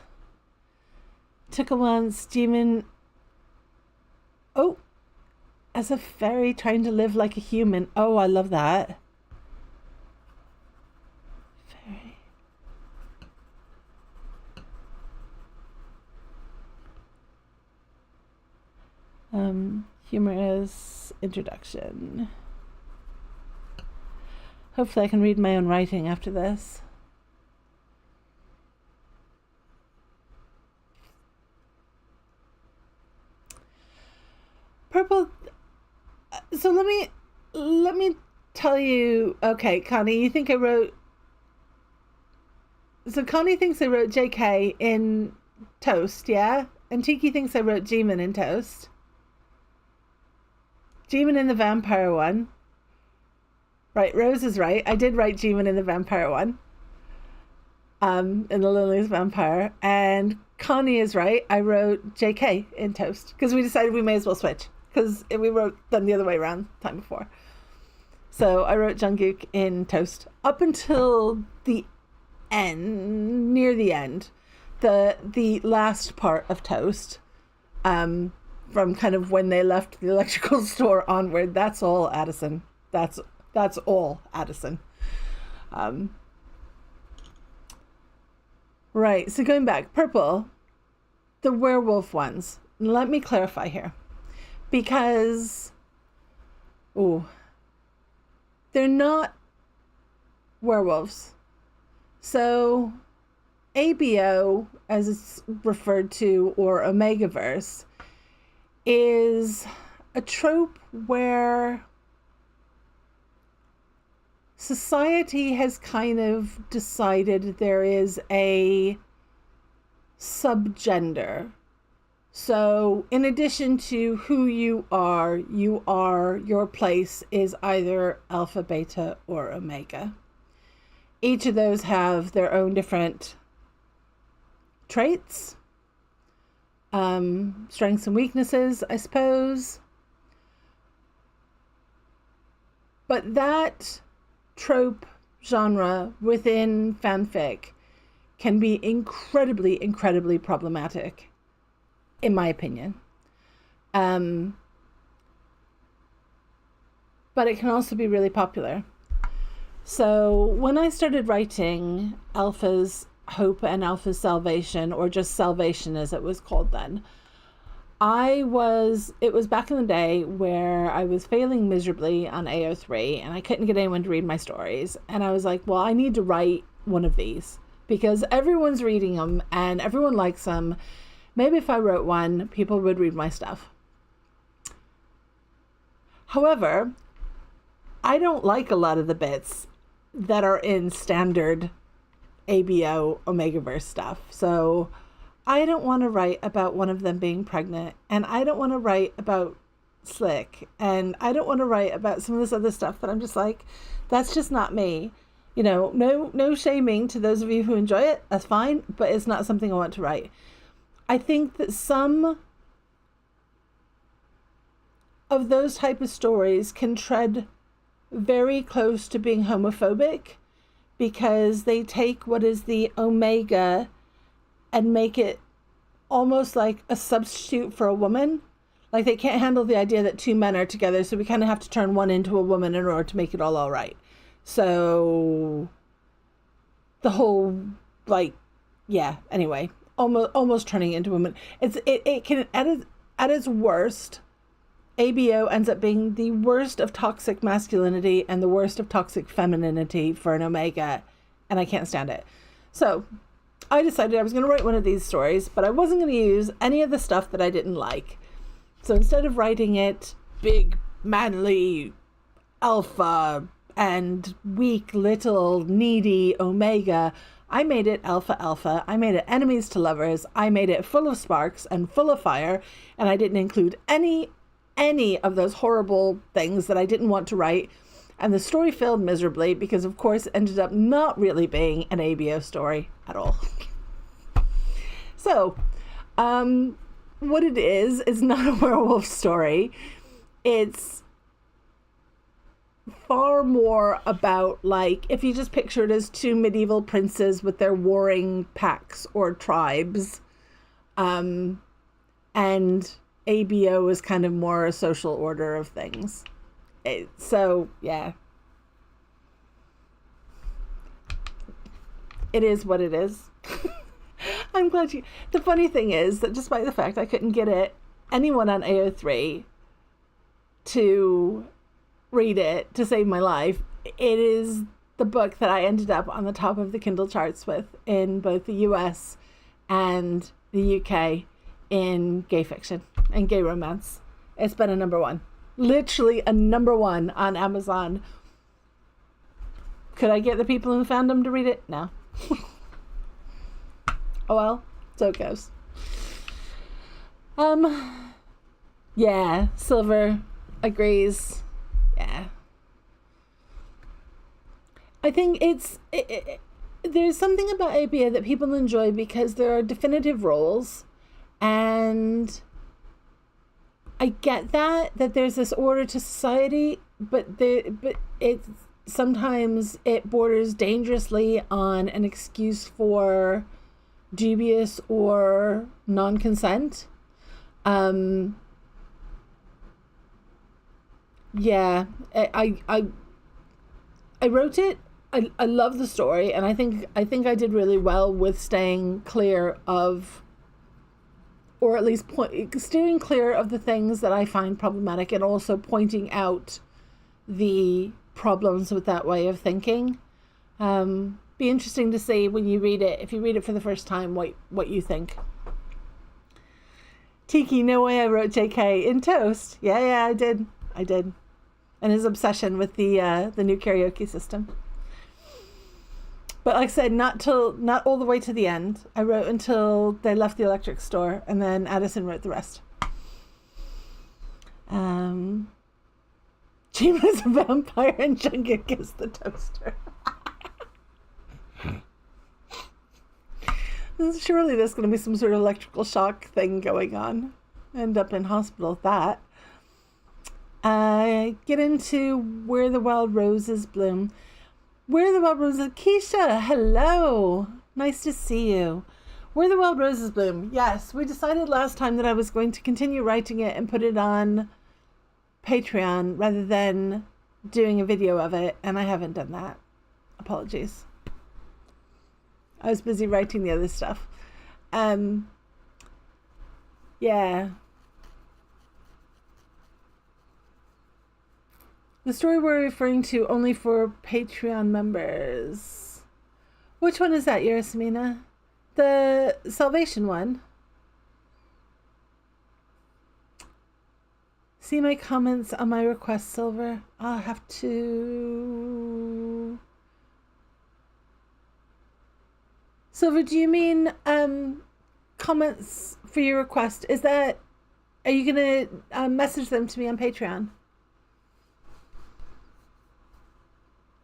Tuka wants Jimin. Oh, as a fairy trying to live like a human. Oh, I love that. Fairy. Humorous introduction. Hopefully I can read my own writing after this. Purple. So let me tell you. Okay, Connie, you think I wrote? So Connie thinks I wrote JK in Toast, yeah, and Tiki thinks I wrote Jimin in Toast. Jimin in the vampire one. Right, Rose is right. I did write Jimin in the vampire one. In The Loneliest Vampire, and Connie is right. I wrote JK in Toast because we decided we may as well switch, because we wrote them the other way around the time before. So I wrote Jungkook in Toast up until the end, near the end, the last part of Toast, from kind of when they left the electrical store onward. That's all Addison. That's all Addison. Right. So going back, purple, the werewolf ones. Let me clarify here. Because, oh, they're not werewolves. So ABO, as it's referred to, or Omegaverse, is a trope where society has kind of decided there is a subgender. So in addition to who you are, your place is either alpha, beta, or omega. Each of those have their own different traits, strengths and weaknesses, I suppose. But that trope genre within fanfic can be incredibly, incredibly problematic, in my opinion. But it can also be really popular. So when I started writing Alpha's Hope and Alpha's Salvation, or just Salvation as it was called then, it was back in the day where I was failing miserably on AO3 and I couldn't get anyone to read my stories. And I was like, well, I need to write one of these because everyone's reading them and everyone likes them. Maybe if I wrote one, people would read my stuff. However, I don't like a lot of the bits that are in standard ABO Omegaverse stuff. So I don't want to write about one of them being pregnant, and I don't want to write about Slick, and I don't want to write about some of this other stuff that I'm just like, that's just not me. You know, no shaming to those of you who enjoy it. That's fine, but it's not something I want to write. I think that some of those type of stories can tread very close to being homophobic because they take what is the omega and make it almost like a substitute for a woman. Like they can't handle the idea that two men are together, so we kind of have to turn one into a woman in order to make it all right. So the whole, like, yeah, anyway, almost turning into a woman. It can, at its worst, ABO ends up being the worst of toxic masculinity and the worst of toxic femininity for an omega, and I can't stand it. So I decided I was going to write one of these stories, but I wasn't going to use any of the stuff that I didn't like. So instead of writing it big, manly, alpha, and weak, little, needy omega, I made it alpha alpha. I made it enemies to lovers. I made it full of sparks and full of fire, and I didn't include any of those horrible things that I didn't want to write. And the story failed miserably because, of course, it ended up not really being an ABO story at all. So, what it is not a werewolf story. It's far more about, like, if you just picture it as two medieval princes with their warring packs or tribes, and ABO is kind of more a social order of things. So, yeah. It is what it is. I'm glad you... The funny thing is that despite the fact I couldn't get anyone on AO3 to read it to save my life, it is the book that I ended up on the top of the Kindle charts with in both the US and the UK in gay fiction and gay romance. It's been a number one. Literally a number one on Amazon. Could I get the people in the fandom to read it? No. Oh well, so it goes. Yeah, Silver agrees. Yeah. I think there's something about ABA that people enjoy because there are definitive roles, and I get that there's this order to society, but it's sometimes it borders dangerously on an excuse for dubious or non-consent. Yeah, I wrote it I love the story, and I think I did really well with staying clear of, or at least steering clear of the things that I find problematic, and also pointing out the problems with that way of thinking. Be interesting to see when you read it, if you read it for the first time, what you think. Tiki, no way I wrote JK in Toast. Yeah, I did. And his obsession with the new karaoke system. But like I said, not all the way to the end. I wrote until they left the electric store, and then Addison wrote the rest. Jima's a vampire and JiKook is the toaster. Surely there's going to be some sort of electrical shock thing going on. End up in hospital with that. Get into Where the Wild Roses Bloom. Where the Wild Roses... Keisha, hello. Nice to see you. Where the Wild Roses Bloom. Yes, we decided last time that I was going to continue writing it and put it on Patreon rather than doing a video of it, and I haven't done that. Apologies. I was busy writing the other stuff. Yeah. The story we're referring to only for Patreon members. Which one is that, Yasmina? The Salvation one. See my comments on my request, Silver. I'll have to... Silver, do you mean comments for your request? Are you going to message them to me on Patreon?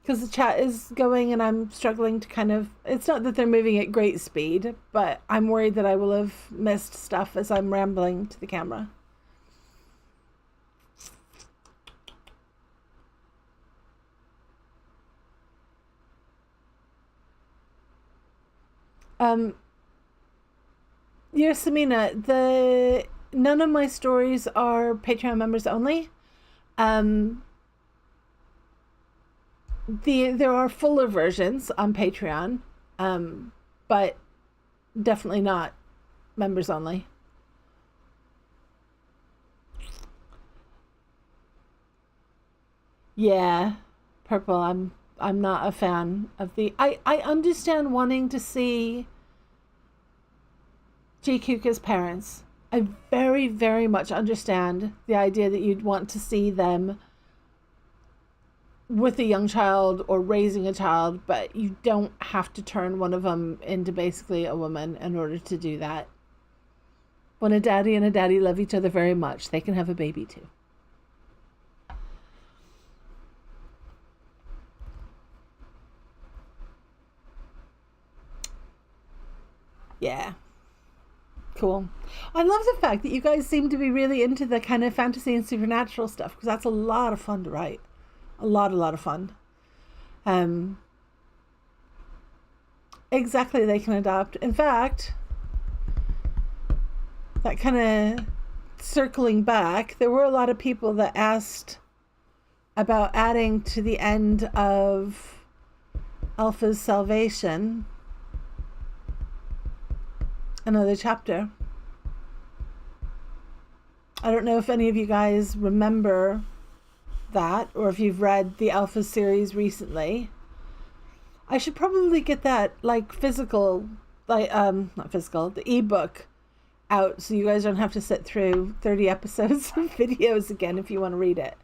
Because the chat is going and I'm struggling to kind of... It's not that they're moving at great speed, but I'm worried that I will have missed stuff as I'm rambling to the camera. Samina, none of my stories are Patreon members only. There are fuller versions on Patreon, but definitely not members only. Yeah, Purple, I'm not a fan of the... I understand wanting to see JiKook as parents. I very, very much understand the idea that you'd want to see them with a young child or raising a child, but you don't have to turn one of them into basically a woman in order to do that. When a daddy and a daddy love each other very much, they can have a baby too. Yeah. Cool. I love the fact that you guys seem to be really into the kind of fantasy and supernatural stuff, because that's a lot of fun to write. A lot of fun. Exactly, they can adopt. In fact, that kind of circling back, there were a lot of people that asked about adding to the end of Alpha's Salvation another chapter. I don't know if any of you guys remember that, or if you've read the Alpha series recently. I should probably get that physical, not physical, the ebook out, so you guys don't have to sit through 30 episodes of videos again if you want to read it.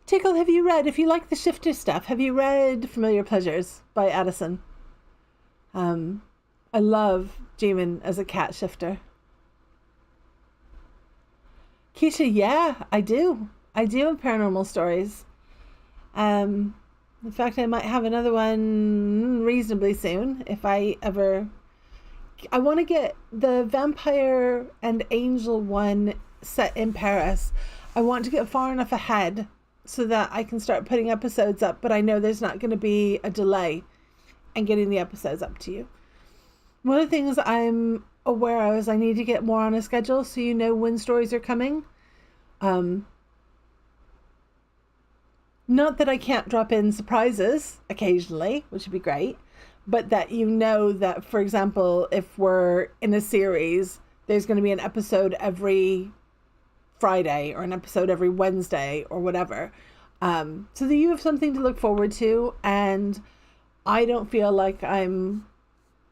Tickle, have you read, if you like the shifter stuff, have you read Familiar Pleasures by Addison? I love Jamin as a cat shifter. Keisha, yeah, I do have paranormal stories. In fact, I might have another one reasonably soon if I want to get the vampire and angel one set in Paris. I want to get far enough ahead so that I can start putting episodes up, but I know there's not going to be a delay in getting the episodes up to you. One of the things I'm aware of is I need to get more on a schedule so you know when stories are coming. Not that I can't drop in surprises occasionally, which would be great, but that you know that, for example, if we're in a series, there's going to be an episode every Friday or an episode every Wednesday or whatever. So that you have something to look forward to, and I don't feel like I'm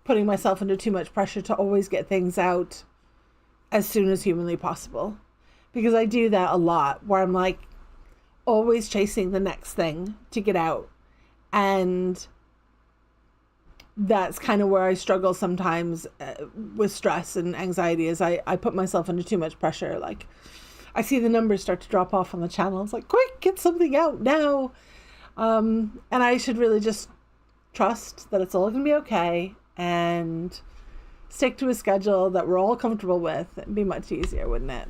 putting myself under too much pressure to always get things out as soon as humanly possible. Because I do that a lot, where I'm like always chasing the next thing to get out. And that's kind of where I struggle sometimes with stress and anxiety, is I put myself under too much pressure. Like, I see the numbers start to drop off on the channel. It's like, quick, get something out now. And I should really just trust that it's all going to be okay and stick to a schedule that we're all comfortable with. It'd be much easier, wouldn't it?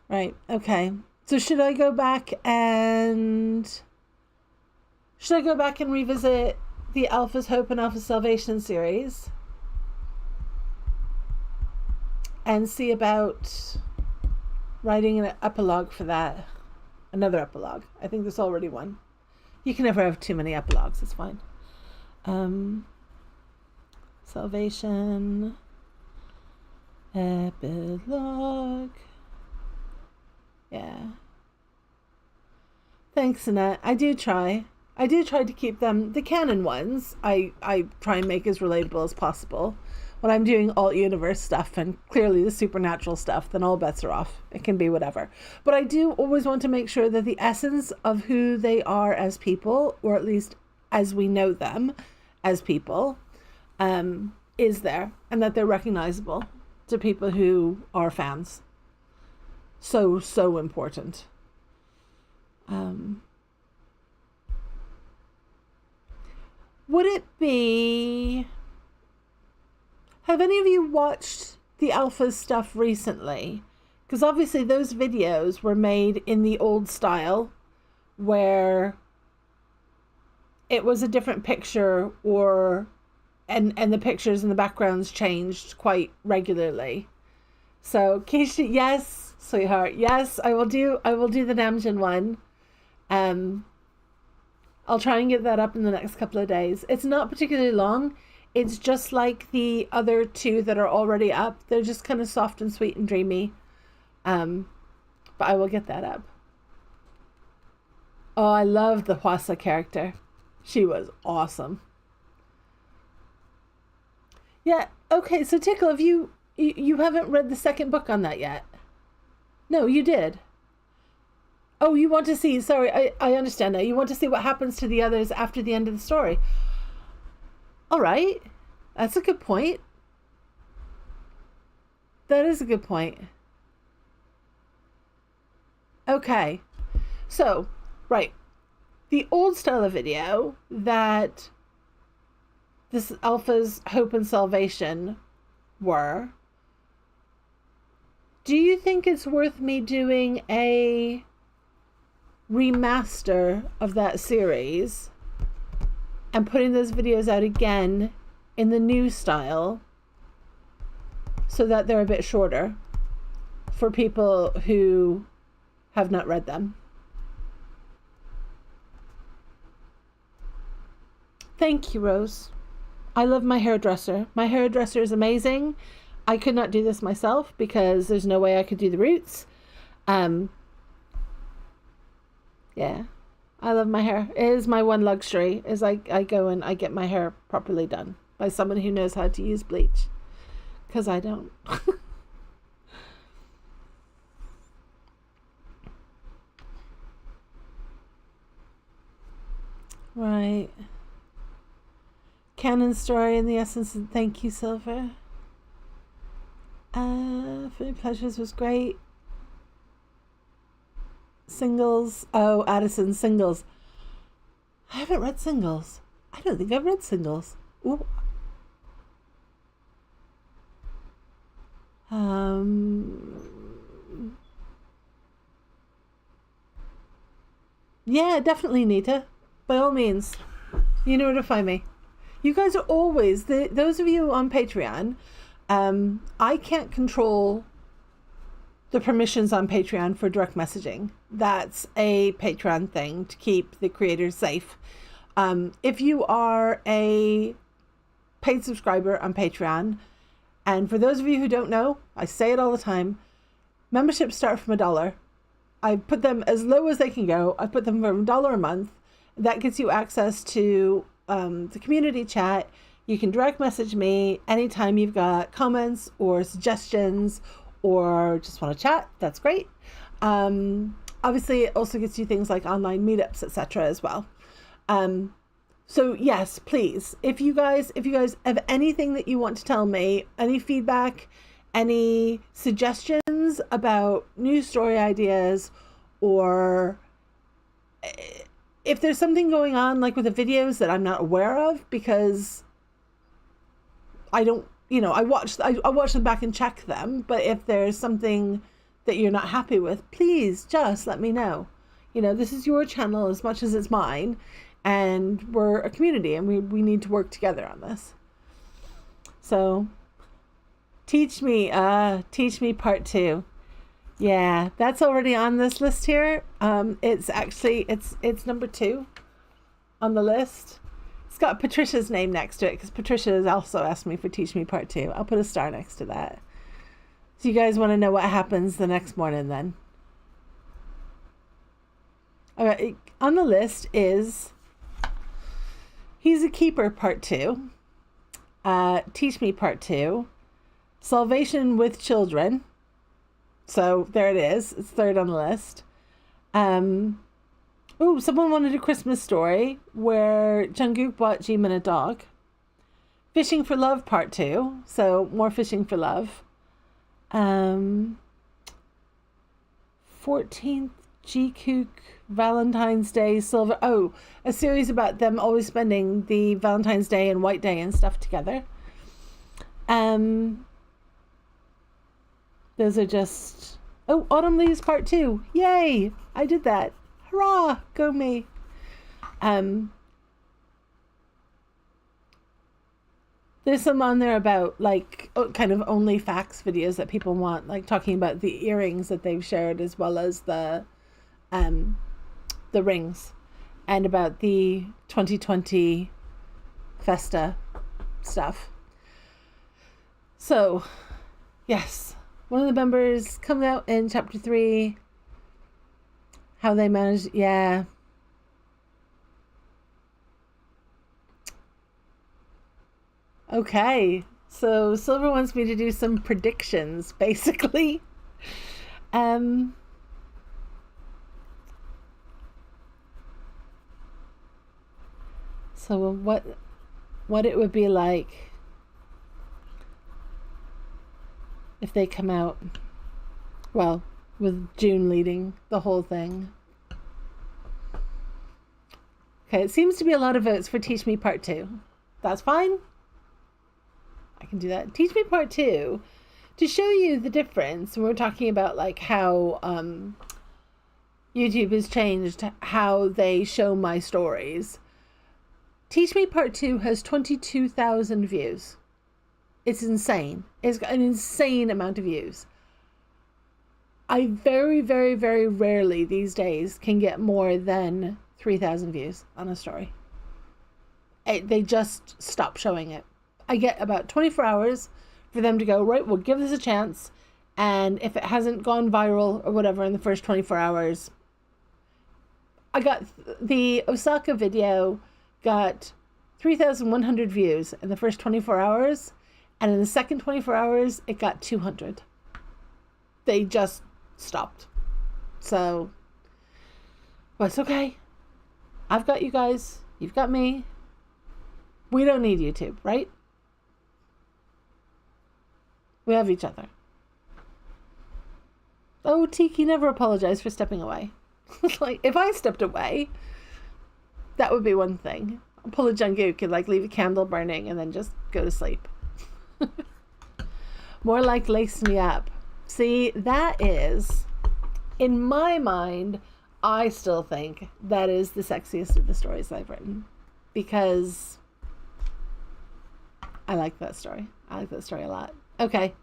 Right. Okay. So should I go back and revisit the Alpha's Hope and Alpha's Salvation series and see about writing an epilogue for that? Another epilogue. I think there's already one. You can never have too many epilogues. It's fine. Salvation epilogue. Yeah. Thanks, Annette. I do try to keep them, the canon ones, I try and make as relatable as possible. When I'm doing alt universe stuff and clearly the supernatural stuff, then all bets are off. It can be whatever. But I do always want to make sure that the essence of who they are as people, or at least as we know them as people, is there, and that they're recognizable to people who are fans. So important. Would it be... Have any of you watched the Alpha stuff recently? Because obviously those videos were made in the old style, where it was a different picture, or and the pictures and the backgrounds changed quite regularly. So Keisha, yes, sweetheart, yes, I will do the Namjoon one. I'll try and get that up in the next couple of days. It's not particularly long. It's just like the other two that are already up. They're just kind of soft and sweet and dreamy. But I will get that up. Oh, I loved the Hwasa character. She was awesome. Yeah, okay, so Tickle, have you haven't read the second book on that yet? No, you did. Oh, you want to see, sorry, I understand now. You want to see what happens to the others after the end of the story. All right. That's a good point. That is a good point. Okay. So, right. The old style of video that this Alpha's Hope and Salvation were, do you think it's worth me doing a remaster of that series and putting those videos out again in the new style so that they're a bit shorter for people who have not read them? Thank you, Rose. I love my hairdresser. My hairdresser is amazing. I could not do this myself because there's no way I could do the roots. Yeah. I love my hair. It is my one luxury, is I go and I get my hair properly done by someone who knows how to use bleach. Because I don't. Right. Canon story in the essence of thank you, Silver. Food Pleasures was great. Singles. Oh, Addison, Singles. I haven't read Singles. I don't think I've read Singles. Ooh. Yeah, definitely, Nita. By all means, you know where to find me. You guys are always, those of you on Patreon, I can't control the permissions on Patreon for direct messaging. That's a Patreon thing to keep the creators safe. If you are a paid subscriber on Patreon, and for those of you who don't know, I say it all the time, memberships start from $1. I put them as low as they can go. I put them from $1 a month. That gets you access to the community chat. You can direct message me anytime you've got comments or suggestions or just want to chat. That's great. Obviously, it also gets you things like online meetups, etc. as well. So yes, please, if you guys have anything that you want to tell me, any feedback, any suggestions about news story ideas, or if there's something going on like with the videos that I'm not aware of, because I don't, I watch them back and check them, but if there's something that you're not happy with, please just let me know. This is your channel as much as it's mine, and we're a community, and we need to work together on this. So teach me part 2. Yeah, that's already on this list here. It's actually it's number 2 on the list. It's got Patricia's name next to it because Patricia has also asked me for Teach Me Part 2. I'll put a star next to that. So you guys want to know what happens the next morning then. All right, on the list is He's a Keeper Part 2, Teach Me Part 2, Salvation with Children. So there it is. It's 3rd on the list. Someone wanted a Christmas story where JiKook bought Jimin a dog. Fishing for Love Part 2. So more Fishing for Love. 14th JiKook Valentine's Day Silver. A series about them always spending the Valentine's Day and White Day and stuff together. Those are just... Autumn Leaves Part 2. Yay! I did that. Hurrah! Go me. There's some on there about kind of only facts videos that people want, like talking about the earrings that they've shared, as well as the rings, and about the 2020 Festa stuff. So, yes, one of the members comes out in chapter 3. How they manage, yeah. Okay, so Silver wants me to do some predictions, basically. So what it would be like if they come out, well, with June leading the whole thing. Okay, it seems to be a lot of votes for Teach Me Part 2. That's fine. I can do that. Teach Me Part 2, to show you the difference. We're talking about how YouTube has changed how they show my stories. Teach Me Part 2 has 22,000 views. It's insane. It's got an insane amount of views. I very, very, very rarely these days can get more than 3,000 views on a story. They just stop showing it. I get about 24 hours for them to go, right, we'll give this a chance. And if it hasn't gone viral or whatever in the first 24 hours, I got the Osaka video got 3,100 views in the first 24 hours. And in the second 24 hours, it got 200. They just stopped. So, well, it's okay. I've got you guys. You've got me. We don't need YouTube, right? We have each other. Oh, Tiki never apologized for stepping away. If I stepped away, that would be one thing. I'll pull a JiKook and leave a candle burning and then just go to sleep. More like Lace Me Up. See, that is, in my mind, I still think that is the sexiest of the stories I've written, because I like that story. I like that story a lot. Okay.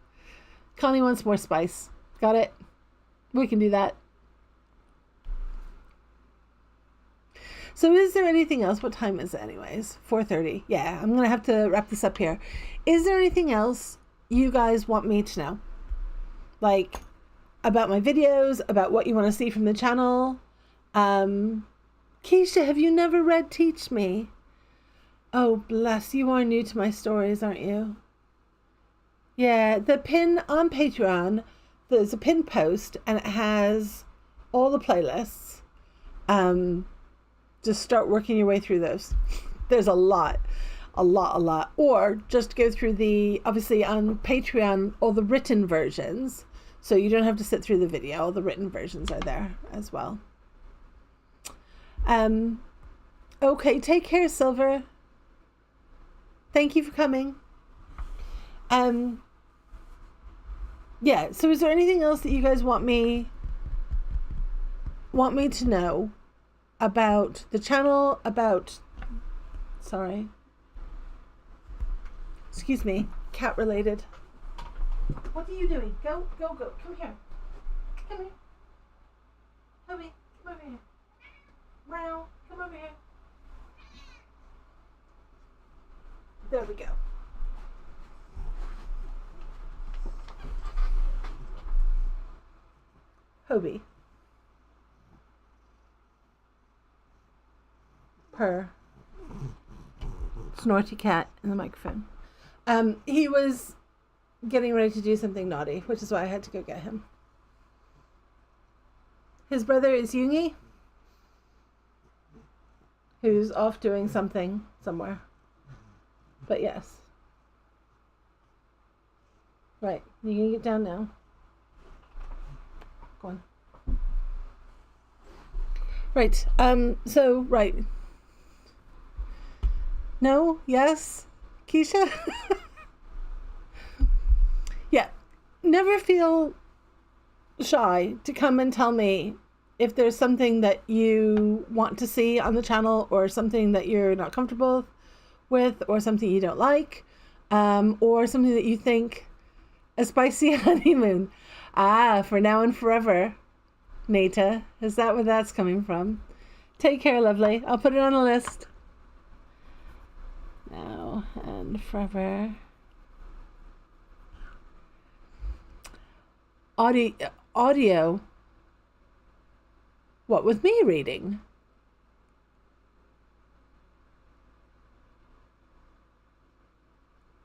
Connie wants more spice. Got it? We can do that. So is there anything else? What time is it anyways? 4:30. Yeah, I'm going to have to wrap this up here. Is there anything else you guys want me to know? Like about my videos, about what you want to see from the channel? Keisha, have you never read Teach Me? Oh, bless, you are new to my stories, aren't you? Yeah, the pin on Patreon, there's a pin post and it has all the playlists. Just start working your way through those. There's a lot. Or just go through obviously on Patreon, all the written versions. So you don't have to sit through the video. All the written versions are there as well. Okay, take care, Silver. Thank you for coming. Yeah, so is there anything else that you guys want me to know about the channel, sorry. Excuse me, cat related. What are you doing? Go. Come here. Come here. Hubby, come over here. Meow, come over here. There we go. Hobie. Purr. Snorty cat in the microphone. He was getting ready to do something naughty, which is why I had to go get him. His brother is Yoongi, who's off doing something somewhere. But yes. Right, you can get down now. Go on. Right, right. No? Yes? Keisha? Yeah. Never feel shy to come and tell me if there's something that you want to see on the channel, or something that you're not comfortable with, or something you don't like, or something that you think a spicy honeymoon. For now and forever. Nata, is that where that's coming from? Take care, lovely. I'll put it on a list. Now and forever. Audio. What, with me reading?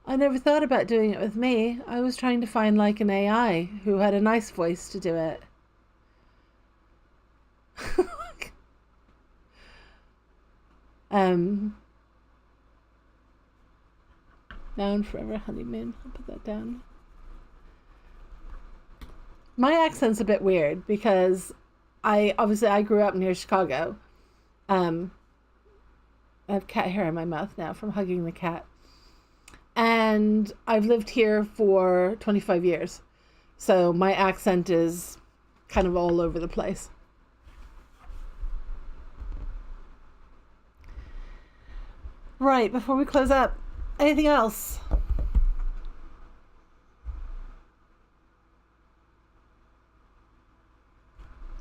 I never thought about doing it with me. I was trying to find like an AI who had a nice voice to do it. Now and forever honeymoon. I'll put that down. My accent's a bit weird because I grew up near Chicago. I have cat hair in my mouth now from hugging the cat. And I've lived here for 25 years. So my accent is kind of all over the place. Right, before we close up, anything else?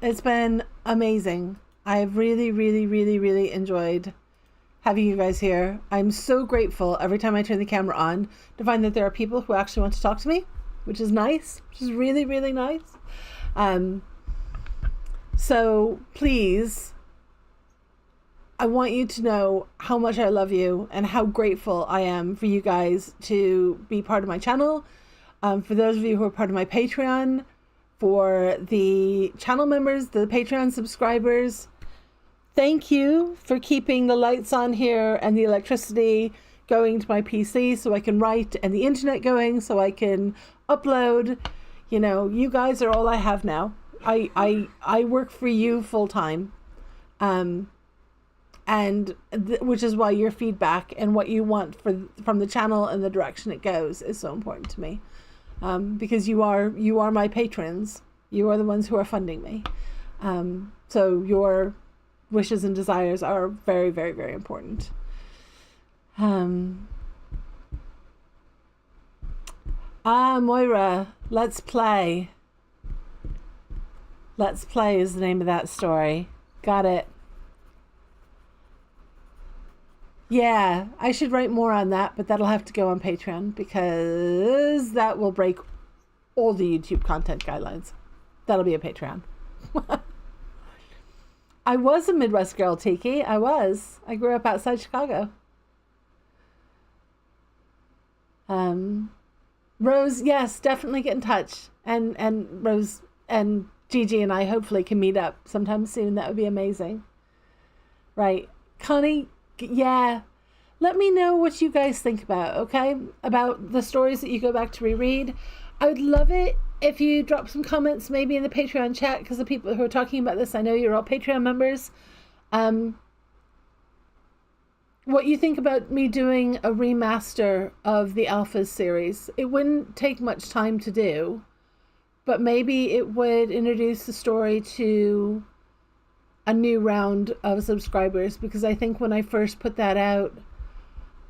It's been amazing. I've really, really, really, really enjoyed having you guys here. I'm so grateful every time I turn the camera on to find that there are people who actually want to talk to me, which is nice, which is really, really nice. So please, I want you to know how much I love you and how grateful I am for you guys to be part of my channel. For those of you who are part of my Patreon, for the channel members, the Patreon subscribers, thank you for keeping the lights on here and the electricity going to my PC so I can write, and the internet going so I can upload. You know, you guys are all I have now. I work for you full time. Which is why your feedback and what you want from the channel and the direction it goes is so important to me. Because you are my patrons. You are the ones who are funding me. So your wishes and desires are very, very, very important. Moira, let's play. Let's Play is the name of that story. Got it. Yeah, I should write more on that, but that'll have to go on Patreon because that will break all the YouTube content guidelines. That'll be a Patreon. I was a Midwest girl, Tiki. I was. I grew up outside Chicago. Rose, yes, definitely get in touch. And Rose and Gigi and I hopefully can meet up sometime soon. That would be amazing. Right. Connie, yeah. Let me know what you guys think about, okay? About the stories that you go back to reread. I would love it if you drop some comments maybe in the Patreon chat, because the people who are talking about this, I know you're all Patreon members. What you think about me doing a remaster of the Alphas series. It wouldn't take much time to do, but maybe it would introduce the story to a new round of subscribers, because I think when I first put that out,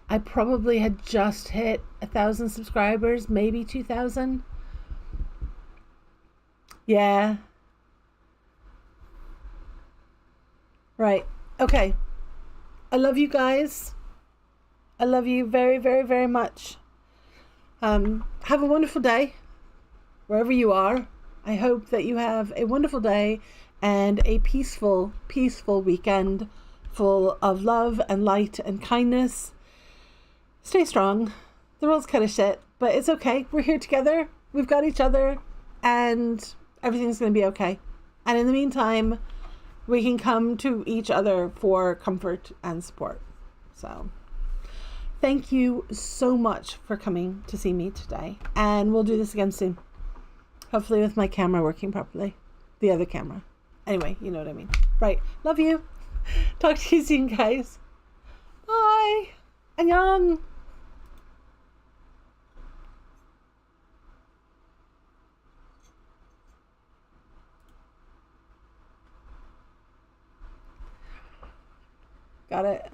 I probably had just hit 1,000 subscribers, maybe 2,000. Yeah. Right. Okay. I love you guys. I love you very, very, very much. Have a wonderful day wherever you are. I hope that you have a wonderful day and a peaceful, peaceful weekend full of love and light and kindness. Stay strong. The world's kind of shit, but it's okay. We're here together. We've got each other, and everything's going to be okay. And in the meantime, we can come to each other for comfort and support. So thank you so much for coming to see me today. And we'll do this again soon. Hopefully with my camera working properly. The other camera. Anyway, you know what I mean. Right. Love you. Talk to you soon, guys. Bye. Annyeong. Got it.